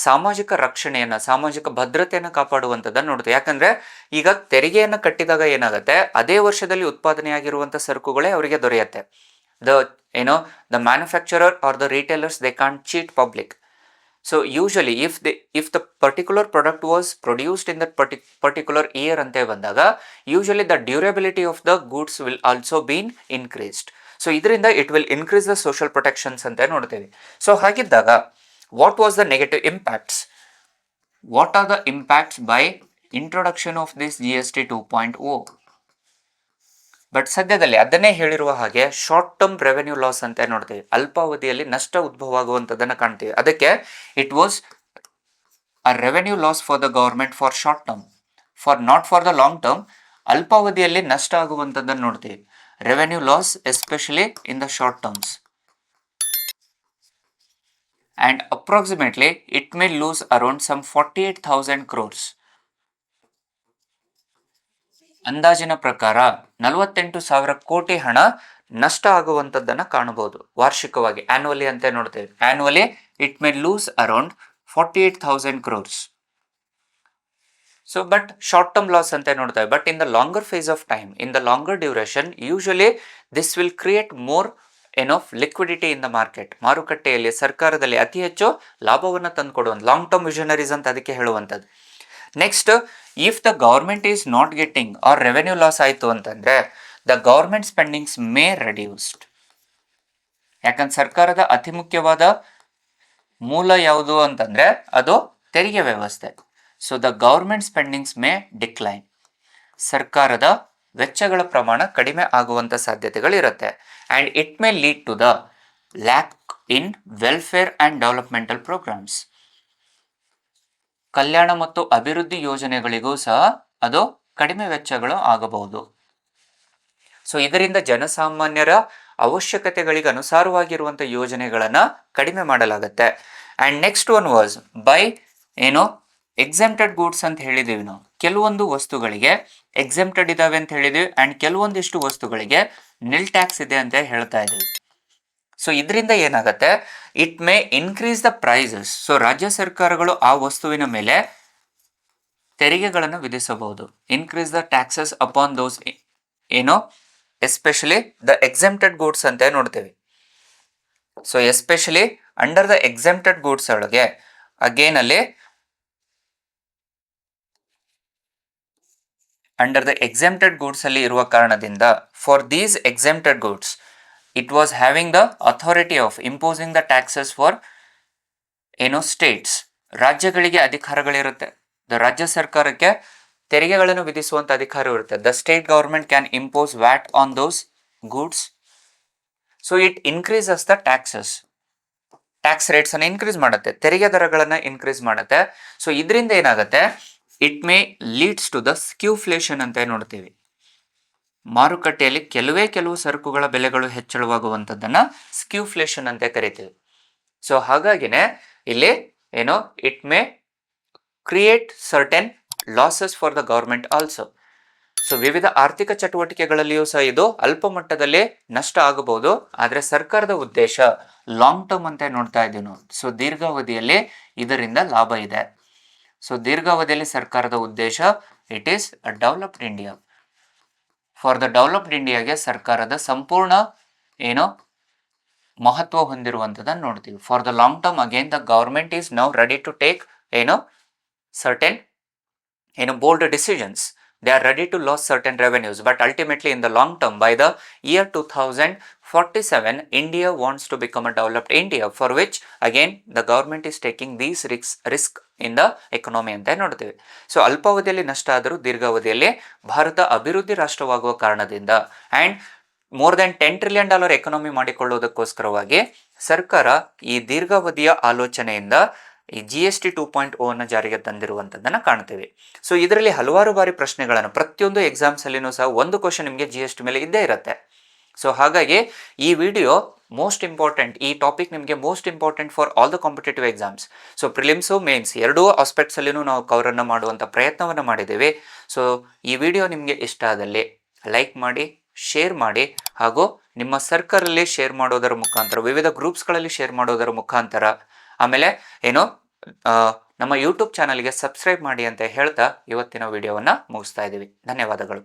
ಸಾಮಾಜಿಕ ರಕ್ಷಣೆಯನ್ನು, ಸಾಮಾಜಿಕ ಭದ್ರತೆಯನ್ನು ಕಾಪಾಡುವಂಥದ್ದನ್ನು ನೋಡ್ತೀವಿ. ಯಾಕಂದ್ರೆ ಈಗ ತೆರಿಗೆಯನ್ನು ಕಟ್ಟಿದಾಗ ಏನಾಗುತ್ತೆ, ಅದೇ ವರ್ಷದಲ್ಲಿ ಉತ್ಪಾದನೆಯಾಗಿರುವಂಥ ಸರಕುಗಳೇ ಅವರಿಗೆ ದೊರೆಯುತ್ತೆ. the manufacturer or the retailers, they can't cheat public. So usually if the particular product was produced in that particular year ante bandaga, usually the durability of the goods will also be increased. So idrinda it will increase the social protections ante nodteve. So hagiddaga what was the negative impacts? What are the impacts by introduction of this GST 2.0? But ಸದ್ಯದಲ್ಲಿ ಅದನ್ನೇ ಹೇಳಿರುವ ಹಾಗೆ ಶಾರ್ಟ್ ಟರ್ಮ್ ರೆವೆನ್ಯೂ ಲಾಸ್ ಅಂತ ನೋಡ್ತೀವಿ. ಅಲ್ಪಾವಧಿಯಲ್ಲಿ ನಷ್ಟ ಉದ್ಭವ ಆಗುವಂಥದ್ದನ್ನು ಕಾಣ್ತೀವಿ. ಅದಕ್ಕೆ it was a revenue loss for the government for short term, not for the long term. ಅಲ್ಪಾವಧಿಯಲ್ಲಿ ನಷ್ಟ ಆಗುವಂಥದ್ದನ್ನು ನೋಡ್ತೀವಿ. Revenue loss especially in the short terms. And approximately it may lose around some 48,000 crores. ಅಂದಾಜಿನ ಪ್ರಕಾರ 48,000 ಕೋಟಿ ಹಣ ನಷ್ಟ ಆಗುವಂಥದ್ದನ್ನು ಕಾಣಬಹುದು ವಾರ್ಷಿಕವಾಗಿ, ಆನ್ಯುವಲಿ ಅಂತ ನೋಡ್ತೇವೆ. Annually it may lose around 48,000 crores. So but short term loss ಅಂತ ನೋಡ್ತೇವೆ. But in the longer phase of time, in the longer duration, usually this will create more liquidity in the market. ಮಾರುಕಟ್ಟೆಯಲ್ಲಿ ಸರ್ಕಾರದಲ್ಲಿ ಅತಿ ಹೆಚ್ಚು ಲಾಭವನ್ನು ತಂದುಕೊಡುವಂಥ ಲಾಂಗ್ ಟರ್ಮ್ ವಿಷನರೀಸ್ ಅಂತ ಅದಕ್ಕೆ ಹೇಳುವಂಥದ್ದು. Next, if the government is not getting our revenue loss ಆಯಿತು ಅಂತಂದರೆ the government spendings may reduced. ಯಾಕಂದ್ರೆ ಸರ್ಕಾರದ ಅತಿ ಮುಖ್ಯವಾದ ಮೂಲ ಯಾವುದು ಅಂತಂದ್ರೆ ಅದು ತೆರಿಗೆ ವ್ಯವಸ್ಥೆ. So the government spendings may decline. ಸರ್ಕಾರದ ವೆಚ್ಚಗಳ ಪ್ರಮಾಣ ಕಡಿಮೆ ಆಗುವಂತ ಸಾಧ್ಯತೆಗಳಿರುತ್ತೆ. And it may lead to the lack in welfare and developmental programs. ಕಲ್ಯಾಣ ಮತ್ತು ಅಭಿವೃದ್ಧಿ ಯೋಜನೆಗಳಿಗೂ ಸಹ ಅದು ಕಡಿಮೆ ವೆಚ್ಚಗಳು ಆಗಬಹುದು. ಸೊ ಇದರಿಂದ ಜನಸಾಮಾನ್ಯರ ಅವಶ್ಯಕತೆಗಳಿಗೆ ಅನುಸಾರವಾಗಿರುವಂತಹ ಯೋಜನೆಗಳನ್ನ ಕಡಿಮೆ ಮಾಡಲಾಗುತ್ತೆ. And next one was by exempted goods ಅಂತ ಹೇಳಿದೀವಿ ನಾವು. ಕೆಲವೊಂದು ವಸ್ತುಗಳಿಗೆ ಎಕ್ಸೆಂಪ್ಟೆಡ್ ಇದಾವೆ ಅಂತ ಹೇಳಿದೀವಿ ಅಂಡ್ ಕೆಲವೊಂದಿಷ್ಟು ವಸ್ತುಗಳಿಗೆ ನಿಲ್ ಟ್ಯಾಕ್ಸ್ ಇದೆ ಅಂತ ಹೇಳ್ತಾ ಇದೀವಿ. ಸೊ ಇದರಿಂದ ಏನಾಗುತ್ತೆ, it may increase the prices. So ರಾಜ್ಯ ಸರ್ಕಾರಗಳು ಆ ವಸ್ತುವಿನ ಮೇಲೆ ತೆರಿಗೆಗಳನ್ನು ವಿಧಿಸಬಹುದು. Increase the taxes upon those especially the exempted goods ಅಂತ ನೋಡ್ತೇವೆ. So especially under the exempted goods ಒಳಗೆ ಅಗೇನ್ ಅಲ್ಲಿ ಅಂಡರ್ ದ ಎಕ್ಸೆಂಪ್ಟೆಡ್ ಗೂಡ್ಸ್ ಅಲ್ಲಿ ಇರುವ ಕಾರಣದಿಂದ for these exempted goods it was having the authority of imposing the taxes for states. ರಾಜ್ಯಗಳಿಗೆ ಅಧಿಕಾರಗಳಿರುತ್ತೆ. ರಾಜ್ಯ ಸರ್ಕಾರಕ್ಕೆ ತೆರಿಗೆಗಳನ್ನು ವಿಧಿಸುವಂತ ಅಧಿಕಾರ ಇರುತ್ತೆ. The state government can impose VAT on those goods. So it increases the taxes. Tax rates ಅನ್ನು ಇನ್ಕ್ರೀಸ್ ಮಾಡುತ್ತೆ, ತೆರಿಗೆ ದರಗಳನ್ನ ಇನ್ಕ್ರೀಸ್ ಮಾಡುತ್ತೆ. ಸೊ ಇದರಿಂದ ಏನಾಗುತ್ತೆ, it may leads to the skewflation ಅಂತ ನೋಡ್ತೀವಿ. ಮಾರುಕಟ್ಟೆಯಲ್ಲಿ ಕೆಲವು ಸರಕುಗಳ ಬೆಲೆಗಳು ಹೆಚ್ಚಳವಾಗುವಂಥದ್ದನ್ನ ಸ್ಕ್ಯೂಫ್ಲೇಷನ್ ಅಂತ ಕರಿತೀವಿ. ಸೊ ಹಾಗಾಗಿನೇ ಇಲ್ಲಿ it may create certain losses for the government also. So ವಿವಿಧ ಆರ್ಥಿಕ ಚಟುವಟಿಕೆಗಳಲ್ಲಿಯೂ ಸಹ ಇದು ಅಲ್ಪ ಮಟ್ಟದಲ್ಲಿ ನಷ್ಟ ಆಗಬಹುದು. ಆದರೆ ಸರ್ಕಾರದ ಉದ್ದೇಶ ಲಾಂಗ್ ಟರ್ಮ್ ಅಂತ ನೋಡ್ತಾ ಇದ್ದೀವಿ ನಾವು. ಸೊ ದೀರ್ಘಾವಧಿಯಲ್ಲಿ ಇದರಿಂದ ಲಾಭ ಇದೆ. ಸೊ ದೀರ್ಘಾವಧಿಯಲ್ಲಿ ಸರ್ಕಾರದ ಉದ್ದೇಶ it is a developed India. For the developed ಇಂಡಿಯಾಗೆ ಸರ್ಕಾರದ ಸಂಪೂರ್ಣ ಮಹತ್ವ ಹೊಂದಿರುವಂಥದ್ದನ್ನು ನೋಡ್ತೀವಿ. For the long term again the government is now ready to take certain bold decisions. They are ready to lose certain revenues, but ultimately in the long term, by the year 2047, India wants to become a developed India, for which again the government is taking these risk in the economy ಅಂತ ನೋಡ್ತೇವೆ. ಸೊ ಅಲ್ಪಾವಧಿಯಲ್ಲಿ ನಷ್ಟ ಆದರೂ ದೀರ್ಘಾವಧಿಯಲ್ಲಿ ಭಾರತ ಅಭಿವೃದ್ಧಿ ರಾಷ್ಟ್ರವಾಗುವ ಕಾರಣದಿಂದ and more than $10 trillion economy ಮಾಡಿಕೊಳ್ಳುವುದಕ್ಕೋಸ್ಕರವಾಗಿ ಸರ್ಕಾರ ಈ ದೀರ್ಘಾವಧಿಯ ಆಲೋಚನೆಯಿಂದ ಈ GST 2.0 ಅನ್ನು ಜಾರಿಗೆ ತಂದಿರುವಂಥದ್ದನ್ನು ಕಾಣ್ತೀವಿ. ಸೊ ಇದರಲ್ಲಿ ಹಲವಾರು ಬಾರಿ ಪ್ರಶ್ನೆಗಳನ್ನು ಪ್ರತಿಯೊಂದು ಎಕ್ಸಾಮ್ಸ್ ಅಲ್ಲಿನೂ ಸಹ ಒಂದು ಕ್ವಶನ್ ನಿಮಗೆ GST ಮೇಲೆ ಇದ್ದೇ ಇರುತ್ತೆ. ಸೊ ಹಾಗಾಗಿ ಈ ವಿಡಿಯೋ ಮೋಸ್ಟ್ ಇಂಪಾರ್ಟೆಂಟ್, ಈ ಟಾಪಿಕ್ ನಿಮಗೆ most important for all the competitive exams. So prelims mains ಎರಡೂ ಆಸ್ಪೆಕ್ಟ್ಸ್ ಅಲ್ಲಿನೂ ನಾವು ಕವರನ್ನು ಮಾಡುವಂಥ ಪ್ರಯತ್ನವನ್ನು ಮಾಡಿದ್ದೇವೆ. ಸೊ ಈ ವಿಡಿಯೋ ನಿಮಗೆ ಇಷ್ಟ ಆದಲ್ಲಿ ಲೈಕ್ ಮಾಡಿ, ಶೇರ್ ಮಾಡಿ, ಹಾಗೂ ನಿಮ್ಮ ಸರ್ಕಲಲ್ಲಿ ಶೇರ್ ಮಾಡೋದರ ಮುಖಾಂತರ, ವಿವಿಧ ಗ್ರೂಪ್ಸ್ಗಳಲ್ಲಿ ಶೇರ್ ಮಾಡೋದರ ಮುಖಾಂತರ, ಆಮೇಲೆ ನಮ್ಮ ಯೂಟ್ಯೂಬ್ ಚಾನಲ್ಗೆ ಸಬ್ಸ್ಕ್ರೈಬ್ ಮಾಡಿ ಅಂತ ಹೇಳ್ತಾ ಇವತ್ತಿನ ವಿಡಿಯೋವನ್ನು ಮುಗಿಸ್ತಾ ಇದ್ದೀವಿ. ಧನ್ಯವಾದಗಳು.